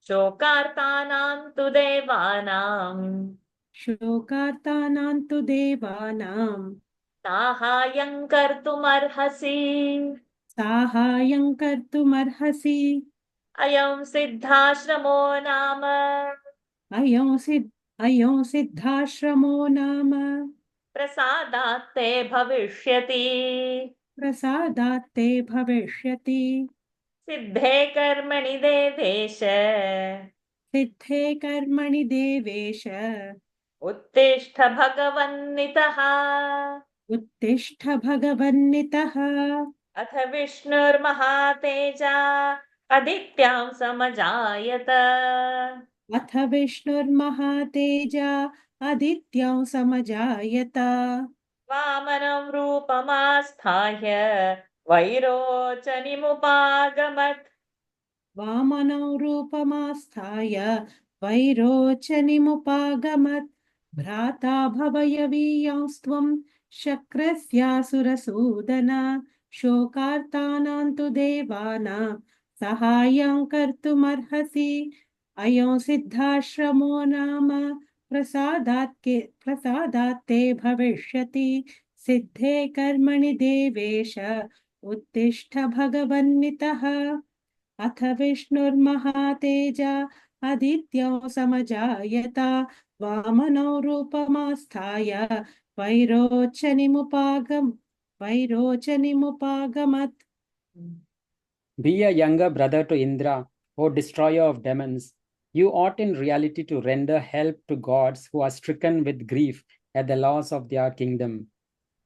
शोकार्तानां तु देवानां
शोकार्तानां तु देवानां
साहाय्यं कर्तुमर्हसि.
साहाय्यं कर्तुमर्हसि.
अयं सिद्धाश्रमो नाम
अयं सिद्धाश्रमो नाम
प्रसादात् ते भविष्यति.
प्रसादात् ते भविष्यति.
सिद्धे कर्मणि देवेश
सिद्धे कर्मणि देवेश
उत्तिष्ठ भगवन्नितः.
उत्तिष्ठ भगवन्नितः.
अथ विष्णुर्महातेजा अदित्यां समजायत.
अथ विष्णुर्महातेजा आदित्यां समजायत.
वामनं रूपमास्थाय वैरोचनिमुपागमत्.
वामनं रूपमास्थाय वैरोचनिमुपागमत्. भ्राता भवयवीयांस्त्वं शक्रस्यासुरसूदन शोकार्तानां तु देवानां सहाय्यं कर्तुमर्हसि. अयं सिद्धाश्रमो नाम प्रसादात् ते भविष्यति. सिद्धे कर्मणि देवेश उत्तिष्ठ भगवन्नितः. अथ विष्णुर्महातेजा आदित्यौ समजायत. वामनौ रूपमास्थाय वैरोचनिमुपागमत्.
Be a younger brother to Indra, O destroyer of demons. You ought in reality to render help to gods who are stricken with grief at the loss of their kingdom.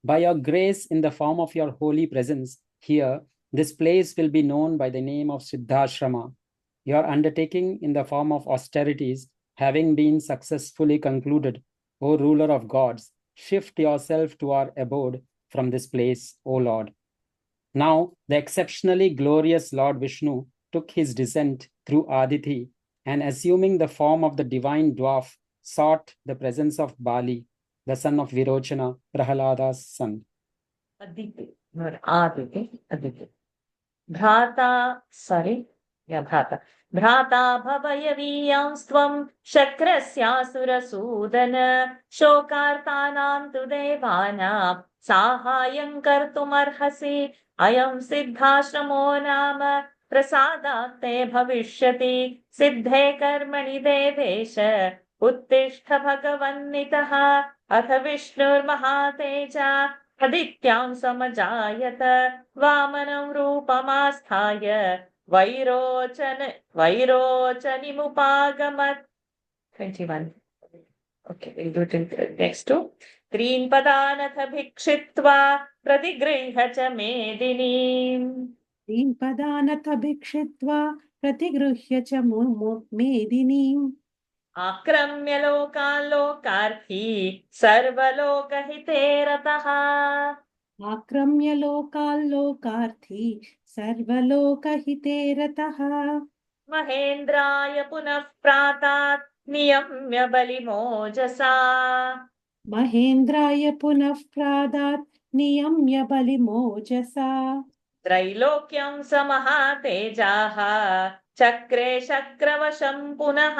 By your grace in the form of your holy presence here, this place will be known by the name of Siddhashrama. Your undertaking in the form of austerities having been successfully concluded, O ruler of gods, shift yourself to our abode from this place, O Lord. Now, the exceptionally glorious Lord Vishnu took his descent through Aditi and, assuming the form of the divine dwarf, sought the presence of Bali, the son of Virochana, Prahalada's son.
Aditi, not Aditi, Aditi. Bhrata, sorry, yeah, Bhrata. Bhrata bhavayaviyamstvam shakrasyasurasudana shokartanam tu devanam sahayam kartumarhasi ayam siddhashramo nama prasadat te bhavishyati siddhe karmani devesha उत्तिष्ठ भगवन्नितः. अथ विष्णुर्महातेजा आदित्यां समजायत. वामनं रूपमास्थाय वैरोचनिमुपागमत्. 21. Okay, we'll do it in next two. त्रीन् पदानथ भिक्षित्वा प्रतिगृह्य च मेदिनीम्.
तीन् पदानथ भिक्षित्वा प्रतिगृह्य च मेदिनीम्.
आक्रम्य लोकान् लोकार्थी सर्वलोकहिते रतः.
आक्रम्य लोकान् लोकार्थी सर्वलोकहिते रतः.
महेन्द्राय पुनः प्रातात् नियम्य बलिमोजसा.
महेन्द्राय पुनः प्रादात् नियम्य बलिमोजसा.
त्रैलोक्यं समहातेजाः चक्रे शक्रवशं पुनः.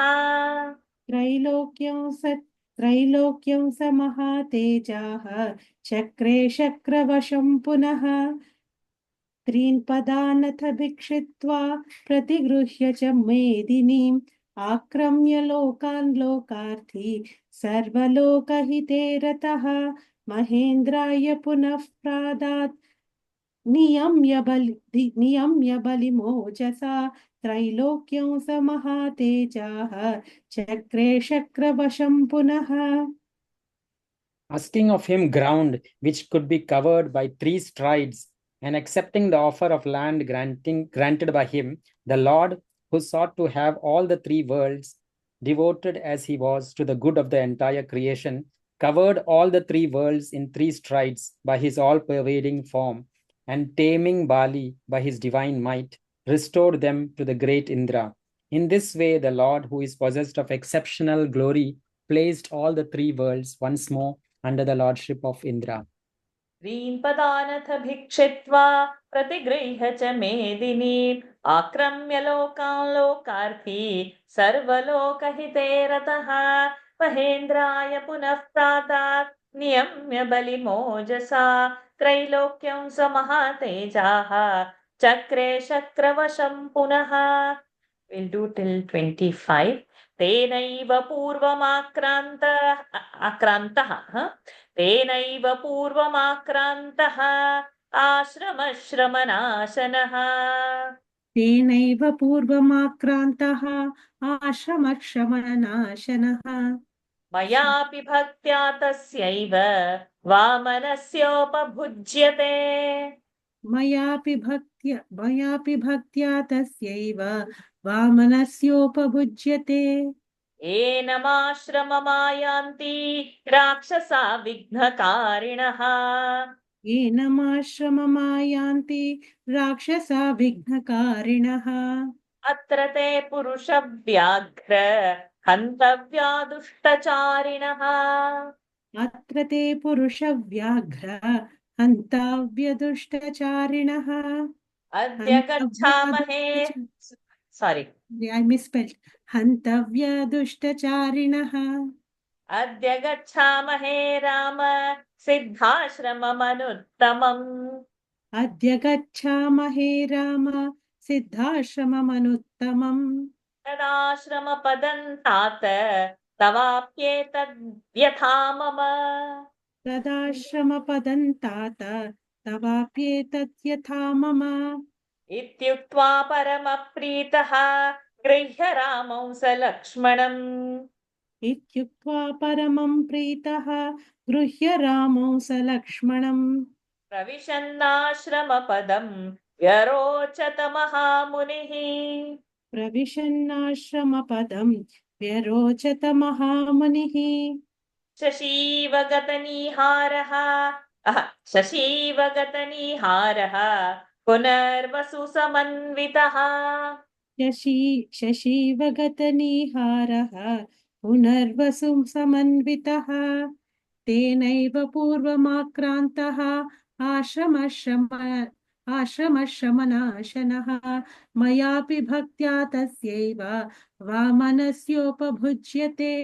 त्रैलोक्यं समहातेजाः चक्रे शक्रवशं पुनः. त्रीन् पदानथ भिक्षित्वा प्रतिगृह्य च मेदिनीम् आक्रम्य लोकान् लोकार्थी सर्वलोकहिते रतः महेन्द्राय पुनः प्रादात् नियम्य बलिमोजसा त्रैलोक्यं स महातेजाः चक्रे शक्रवशं पुनः.
Asking of him ground which could be covered by 3 strides, and accepting the offer of land granted by him, the Lord, who sought to have all the 3 worlds, devoted as he was to the good of the entire creation, covered all the 3 worlds in 3 strides by his all-pervading form, and taming Bali by his divine might, restored them to the great Indra. In this way, the Lord, who is possessed of exceptional glory, placed all the 3 worlds once more under the lordship of Indra.
त्रीन् पदानथ भिक्षित्वा प्रतिगृह्य च मेदिनीम् आक्रम्य लोकान् लोकार्थी सर्वलोकहिते रतः महेन्द्राय पुनः प्रादात् नियम्य बलिमोजसा त्रैलोक्यं स महातेजाः चक्रे शक्रवशं पुनः. We'll do till 25. तेनैव पूर्वमाक्रान्तः आश्रमश्रमनाशनः.
तेनैव पूर्वमाक्रान्तः आश्रमश्रमनाशनः
मयापि भक्त्या तस्यैव वामनस्योपभुज्यते.
मयापि भक्त्या तस्यैव वामनस्योपभुज्यते.
एनमाश्रममायान्ति राक्षसा विघ्नकारिणः.
येनमाश्रममायान्ति राक्षसा विघ्नकारिणः.
अत्र ते पुरुषव्याघ्र हन्तव्या दुष्टचारिणः.
अत्र ते पुरुषव्याघ्र हन्तव्यदुष्टचारिणः.
अद्य गच्छामहे. Sorry.
I misspelled. हन्तव्यदुष्टचारिणः.
अद्य गच्छामहे राम सिद्धाश्रममनुत्तमम्.
अद्य गच्छामहे राम सिद्धाश्रममनुत्तमम्.
तदाश्रमपदं तात तवाप्येतद्यथा मम.
तदाश्रमपदं तात तवाप्येतद्यथा मम.
इत्युक्त्वा परमप्रीतः गृह्य रामौ स लक्ष्मणम्.
इत्युक्त्वा परमं प्रीतः गृह्य रामौ स लक्ष्मणम्.
प्रविशन्नाश्रमपदं व्यरोचत महामुनिः.
प्रविशन्नाश्रमपदं व्यरोचत महामुनिः.
शशीवगतनीहारः पुनर्वसु समन्वितः.
शशीवगतनीहारः पुनर्वसु समन्वितः. तेनैव पूर्वमाक्रान्तः आश्रमश्रमनाशनः मयापि भक्त्या तस्यैव वामनस्योपभुज्यते.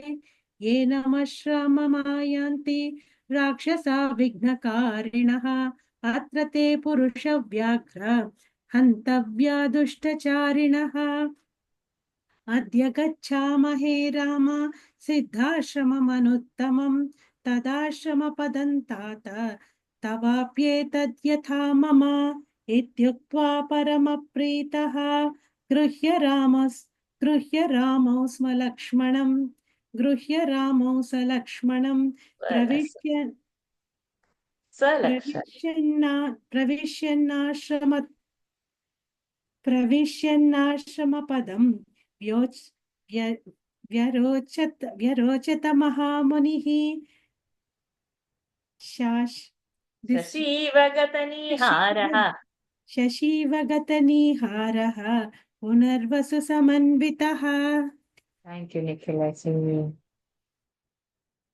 येनमाश्रममायान्ति राक्षसा विघ्नकारिणः. अत्र ते पुरुषव्याघ्र हन्तव्या दुष्टचारिणः. अद्य गच्छामहे राम सिद्धाश्रममनुत्तमम्. तदाश्रमपदं तात तवाप्येतद्यथा मम. इत्युक्त्वा परमप्रीतः गृह्य रामौ स्म लक्ष्मणम्. गृह्य रामौ स लक्ष्मणम्. प्रविश्यन्नाश्रमपदं व्यरोचत महामुनिः. शशीवगतनीहारः Punarvasu समन्वितः.
Thank you, Nikhil. I see you.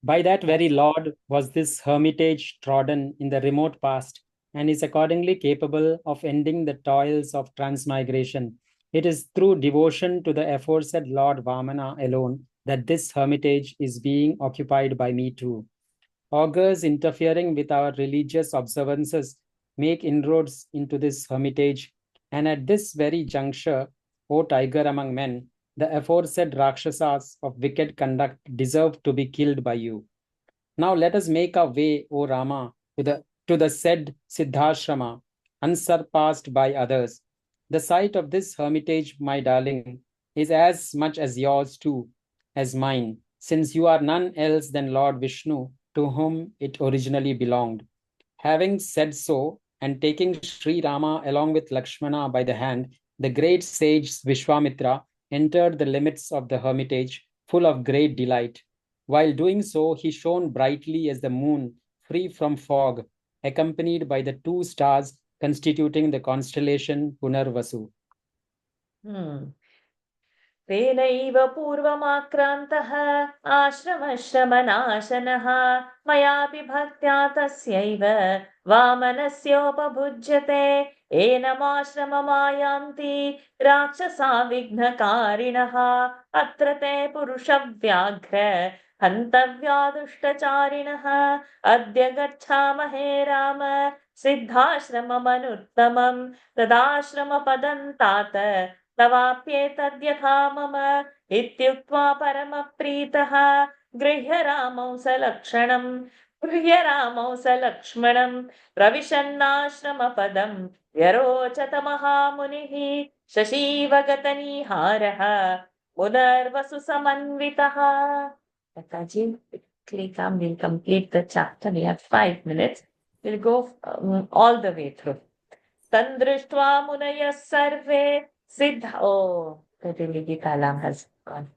By that very Lord was this hermitage trodden in the remote past, and is accordingly capable of ending the toils of transmigration. It is through devotion to the aforesaid Lord Vamana alone that this hermitage is being occupied by me too. Augurs interfering with our religious observances make inroads into this hermitage, and at this very juncture, O tiger among men, the aforesaid Rakshasas of wicked conduct deserve to be killed by you. Now let us make our way, O Rama, to the said Siddhashrama, unsurpassed by others. The sight of this hermitage, my darling, is as much as yours too as mine, since you are none else than Lord Vishnu, to whom it originally belonged. Having said so, and taking Sri Rama along with Lakshmana by the hand, the great sage Vishwamitra entered the limits of the hermitage, full of great delight. While doing so, he shone brightly as the moon, free from fog, accompanied by the two stars constituting the constellation Punarvasu.
तेनैव पूर्वमाक्रान्तः आश्रमश्रमनाशनः मयापि भक्त्या तस्यैव वामनस्योपभुज्यते एनमाश्रममायान्ति राक्षसा विघ्नकारिणः अत्र ते पुरुषव्याघ्र हन्तव्या दुष्टचारिणः अद्य गच्छामहे राम सिद्धाश्रममनुत्तमं तदाश्रमपदं तात तवाप्येतद्यथा मम इत्युक्त्वा परमप्रीतः गृह्य रामौ सलक्ष्मणं प्रविशन्नाश्रमपदं व्यरोचत महामुनिः शशीवगतनीहारः Punarvasu समन्वितः. Lataji, quickly come, we'll complete the chapter. We have 5 minutes. We'll go all the way through. Tandrishtva munayas sarve siddha. Oh, the Diligi kalam has gone.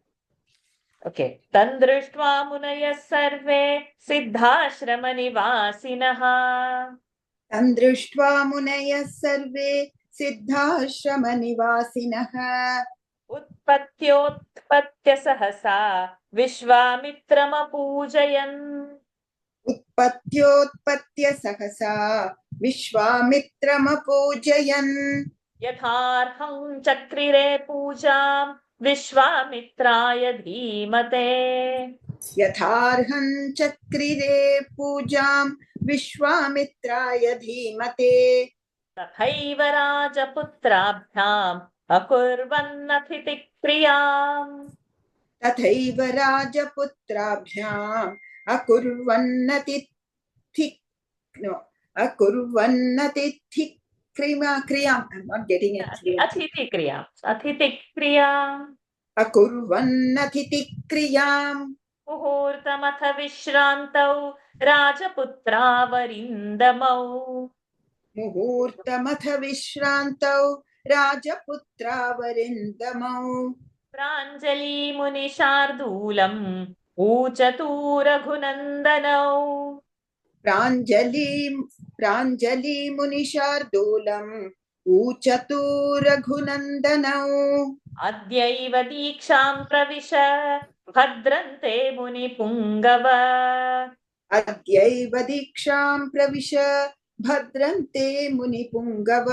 Okay. Tandrishtva munayas sarve siddhashrama nivasinaha.
तन्द्रुष्ट्वा मुनयः सर्वे सिद्धाश्रमनिवासिनः
उत्पत्त्योत्पत्त्य सहसा विश्वामित्रमपूजयन्.
उत्पत्त्योत्पत्त्य सहसा विश्वामित्रमपूजयन्
यथार्हं चक्रिरे पूजां विश्वामित्राय धीमते.
यथार्हं चक्रिरे पूजां विश्वामित्राय धीमते
तथैव राजपुत्राभ्याम् अकुर्वन्नतिक्रियाम्.
तथैव राजपुत्राभ्याम् क्रियाम् I'm not getting it.
अतिथिक्रियाम्.
अकुर्वन्नतिक्रियाम्
मुहूर्तमथ विश्रान्तौ राजपुत्रावरिन्दमौ.
मुहूर्तमथ विश्रान्तौ राजपुत्रावरिन्दमौ
प्राञ्जलिमुनिशार्दूलम् ऊचतु रघुनन्दनौ.
प्राञ्जलिमुनिशार्दूलम् ऊचतु रघुनन्दनौ
अद्यैव दीक्षां प्रविश भद्रन्ते मुनिपुङ्गव.
अद्यैव दीक्षां प्रविश भद्रन्ते मुनिपुङ्गव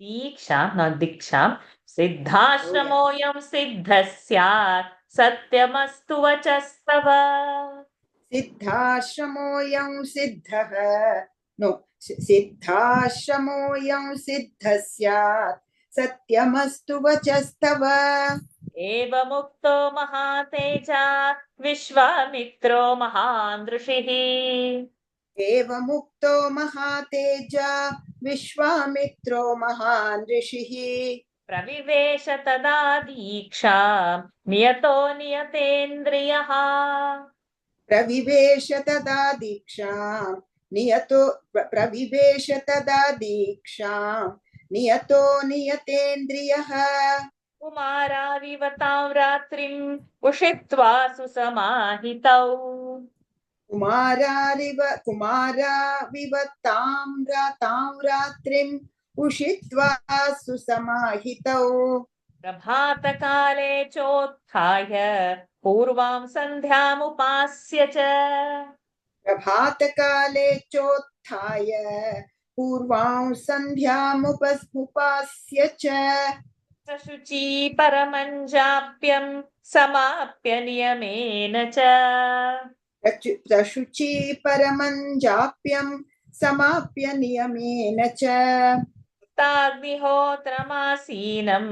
दीक्षा न दीक्षां सिद्धाश्रमोऽयं सिद्धः स्यात् सत्यमस्तु वचस्तव.
सिद्धाश्रमोऽयं सिद्धः सिद्धाश्रमोऽयं सिद्धः स्यात् सत्यमस्तु वचस्तव
एवमुक्तो महातेजा विश्वामित्रो महान् ऋषिः.
एवमुक्तो महातेजा विश्वामित्रो महान् ऋषिः
प्रविवेश तदा दीक्षां नियतो नियतेन्द्रियः.
प्रविवेश तदा दीक्षां नियतो नियतेन्द्रियः
कुमाराविव तां रात्रिम् उषित्वा सुसमाहितौ.
कुमाराविव तां रात्रिम् उषित्वा सुसमाहितौ
प्रभातकाले चोत्थाय पूर्वां सन्ध्यामुपास्य च.
प्रभातकाले चोत्थाय पूर्वां सन्ध्यामुपास्य च
सशुचि परमञ्जाप्यं समाप्य नियमेन च.
प्रशुचि परमञ्जाप्यं समाप्य नियमेन च
ताग्निहोत्रमासीनं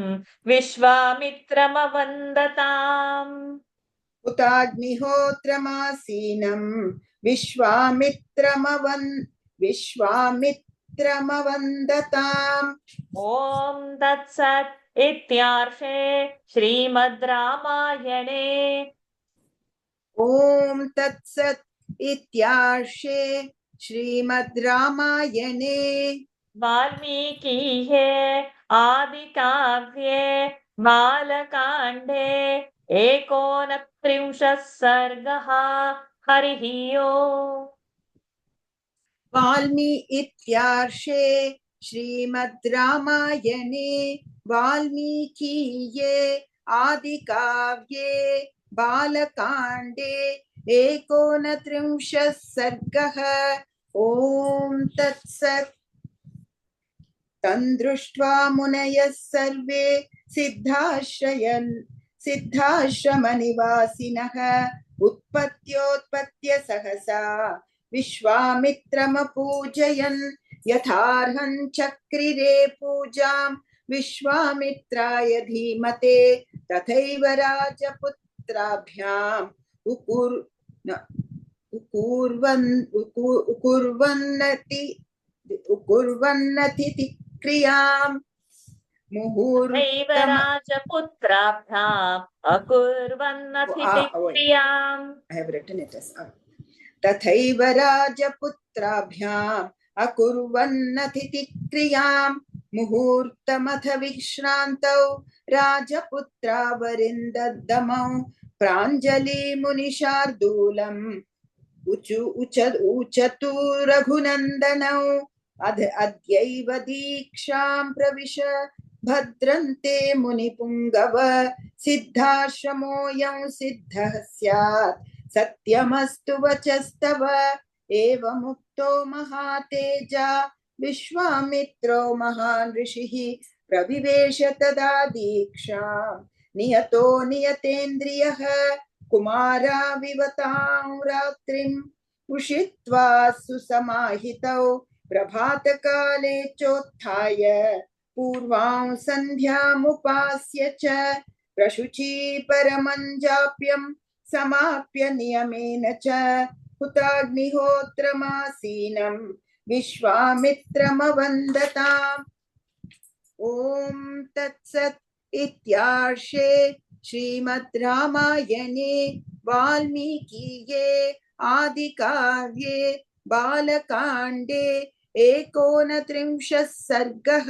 विश्वामित्रमवन्दताम्
उताग्निहोत्रमासीनं विश्वामित्रमवन्दताम्
ॐ तत्सत् इत्यार्षे श्रीमद् रामायणे
ॐ तत्सत् इत्यार्षे श्रीमद् रामायणे
वाल्मीकिये आदिकाव्ये बालकाण्डे 39 सर्गः हरिः ओम्
वाल्मी इत्यार्षे श्रीमद् रामायणे वाल्मीकीये आदिकाव्ये बालकाण्डे 39 सर्गः ॐ तत्सत् तं दृष्ट्वा मुनयः सर्वे सिद्धाश्रमनिवासिनः उत्पत्त्योत्पत्त्य सहसा विश्वामित्रमपूजयन् यथार्हं चक्रिरे पूजां विश्वामित्राय धीमते तथैव राजपुत्राभ्याम् उकुर्वन्नति क्रियाम्
तथैव राजपुत्राभ्याम् अकुर्वन्नतिक्रियाम्
I have written it as तथैव राजपुत्राभ्याम् अकुर्वन्नतिक्रियाम् मुहूर्तमथ विश्रान्तौ राजपुत्रावरिन्दद्दमौ प्राञ्जलि मुनिशार्दूलम् ऊचतु रघुनन्दनौ अद्यैव दीक्षां प्रविश भद्रन्ते मुनिपुङ्गव सिद्धाश्रमोऽयं सिद्धः स्यात् सत्यमस्तु वचस्तव एवमुक्तो महातेजा विश्वामित्रो महान् ऋषिः प्रविवेश तदा दीक्षां नियतो नियतेन्द्रियः कुमाराविवतां रात्रिम् उषित्वा सुसमाहितौ प्रभातकाले चोत्थाय पूर्वां सन्ध्यामुपास्य च प्रशुचि परमञ्जाप्यं समाप्य नियमेन च हुताग्निहोत्रमासीनं विश्वामित्रमवन्दताम् ॐ तत्सत् इत्यार्षे श्रीमद् रामायणे वाल्मीकीये आदिकाव्ये बालकाण्डे 39 सर्गः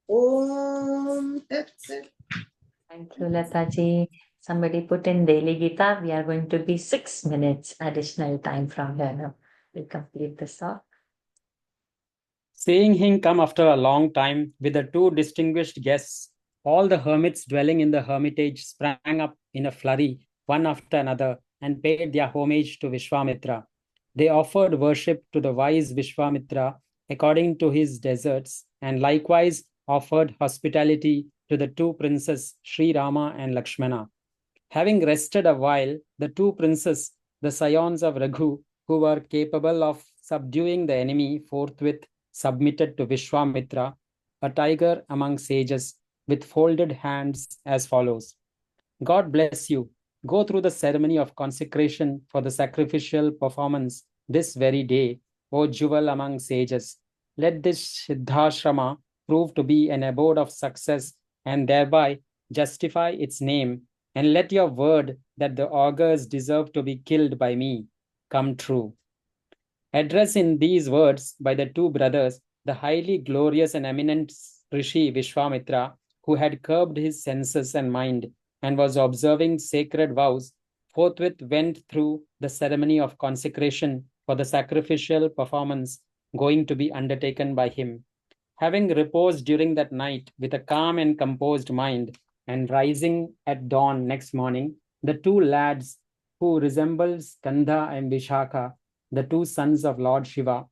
ॐ तत्सत्.
Thank you, Lataji. Somebody put in Daily Gita. We are going to be 6 minutes additional time from here now. We'll complete this off.
Seeing him come after a long time with the two distinguished guests, all the hermits dwelling in the hermitage sprang up in a flurry, one after another, and paid their homage to Vishwamitra. They offered worship to the wise Vishwamitra according to his deserts, and likewise offered hospitality to the two princes, Sri Rama and Lakshmana. Having rested a while, the two princes, the scions of Raghu, who were capable of subduing the enemy, forthwith submitted to Vishwamitra, a tiger among sages, with folded hands as follows. God bless you. Go through the ceremony of consecration for the sacrificial performance this very day, O jewel among sages. Let this Siddhashrama prove to be an abode of success and thereby justify its name, and let your word that the augurs deserve to be killed by me come true. Addressed in these words by the two brothers, the highly glorious and eminent Rishi Vishwamitra, who had curbed his senses and mind and was observing sacred vows, forthwith went through the ceremony of consecration for the sacrificial performance going to be undertaken by him. Having reposed during that night with a calm and composed mind, and rising at dawn next morning, the two lads who resembled Skanda and Vishaka, the two sons of Lord Shiva,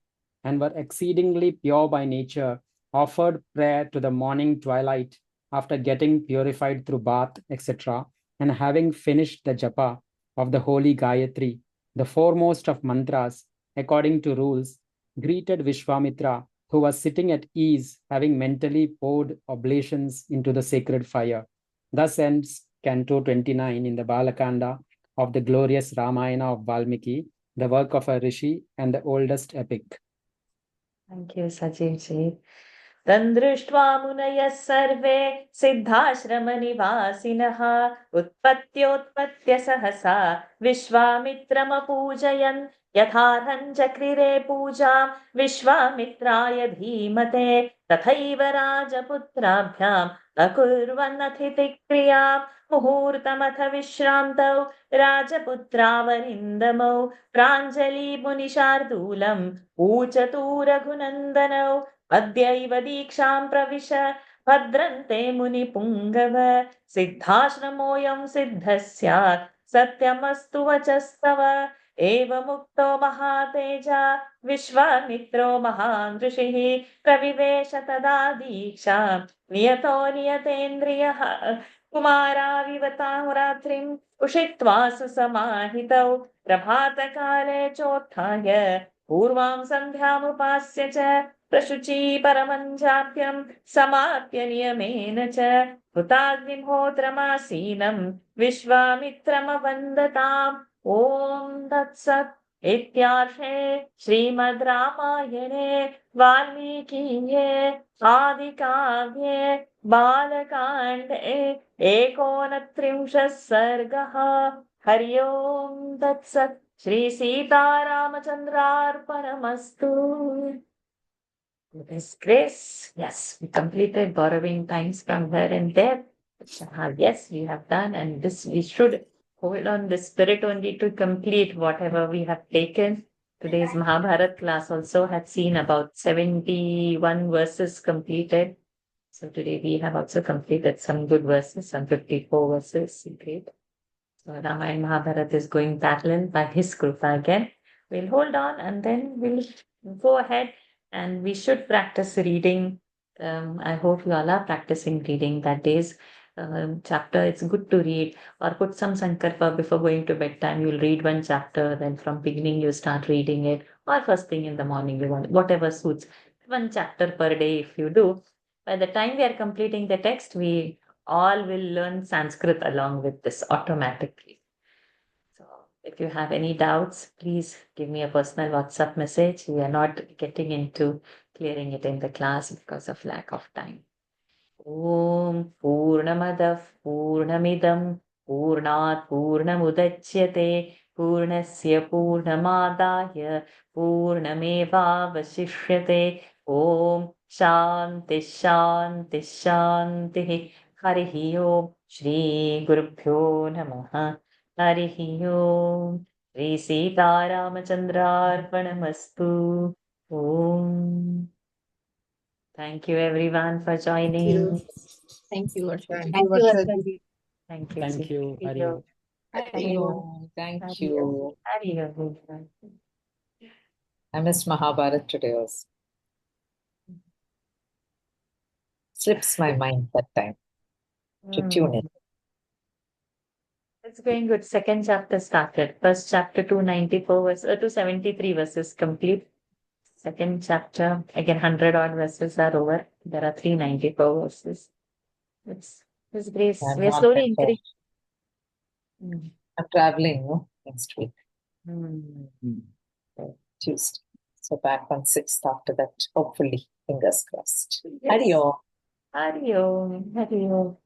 and were exceedingly pure by nature, offered prayer to the morning twilight after getting purified through bath, etc., and having finished the japa of the holy Gayatri, the foremost of mantras, according to rules, greeted Vishwamitra, who was sitting at ease, having mentally poured oblations into the sacred fire. Thus ends Canto 29 in the Balakanda of the glorious Ramayana of Valmiki, the work of a rishi and the oldest epic.
Thank you, Sajiv ji. तन्द्दृष्ट्वा मुनयः सर्वे सिद्धाश्रमनिवासिनः उत्पत्त्योत्पत्त्य सहसा विश्वामित्रमपूजयन् यथार्हं चक्रिरे पूजां विश्वामित्राय धीमते तथैव राजपुत्राभ्याम् अकुर्वन्नतिथिक्रियां मुहूर्तमथ विश्रान्तौ राजपुत्रावरिन्दमौ प्राञ्जलिमुनिशार्दूलम् ऊचतु रघुनन्दनौ अद्यैव दीक्षां प्रविश भद्रन्ते मुनिपुङ्गव सिद्धाश्रमोऽयं सिद्धः स्यात् सत्यमस्तु वचस्तव एवमुक्तो महातेजा विश्वामित्रो महान् ऋषिः प्रविवेश तदा दीक्षां नियतो नियतेन्द्रियः कुमाराविवतां रात्रिम् उषित्वा सुसमाहितौ प्रभातकाले चोत्थाय पूर्वां सन्ध्यामुपास्य च प्रशुचि परमञ्जाप्यं समाप्य नियमेन च हुताग्निहोत्रमासीनं विश्वामित्रमवन्दताम् ॐ तत्सत् इत्यार्षे श्रीमद् रामायणे वाल्मीकीये आदिकाव्ये बालकाण्डे 29 सर्गः हरि ओम् तत्सत् Shri सीतारामचन्द्रार्पणमस्तु. With His grace, yes, we completed borrowing times from here and there. Yes, we have done, and this we should hold on the spirit only to complete whatever we have taken. Today's Mahabharat class also had seen about 71 verses completed. So today we have also completed some good verses, some 54 verses. Great. So Ramayana Mahabharata is going parallel by His Krupa again. We'll hold on and then we'll go ahead. And we should practice reading. I hope you all are practicing reading that day's chapter. It's good to read or put some sankalpa before going to bedtime. You'll read one chapter, then from beginning you start reading it, or first thing in the morning you want, whatever suits. One chapter per day if you do. By the time we are completing the text, we all will learn Sanskrit along with this automatically. So if you have any doubts, please give me a personal WhatsApp message. We are not getting into clearing it in the class because of lack of time. Om Purnamadav Purnamidam Purnat Purnamudachyate Purnasya Purnamadaya Purnamevavashishyate Om Shanti Shanti Shanti Harihi Om Shri Gurubhyo Namaha Harihi Om Shri Sitaramachandrarpanamastu. Om. Thank you everyone for joining.
Thank you.
Thank you, Varshaji.
Thank you.
Thank you. Hari Om.
Hari Om.
Thank you.
Hari Om.
I missed Mahabharat today also. Slips my mind that time to tune in.
It's going good. Second chapter started. First chapter 294 verses, 273 verses complete. Second chapter, again 100 odd verses are over. There are 394 verses. It's His grace.
I'm
We're
not
slowly
that
increasing.
I'm traveling next week, Tuesday. So back on 6th after that, hopefully, fingers crossed. Hari Om.
Hari Om. Hari Om.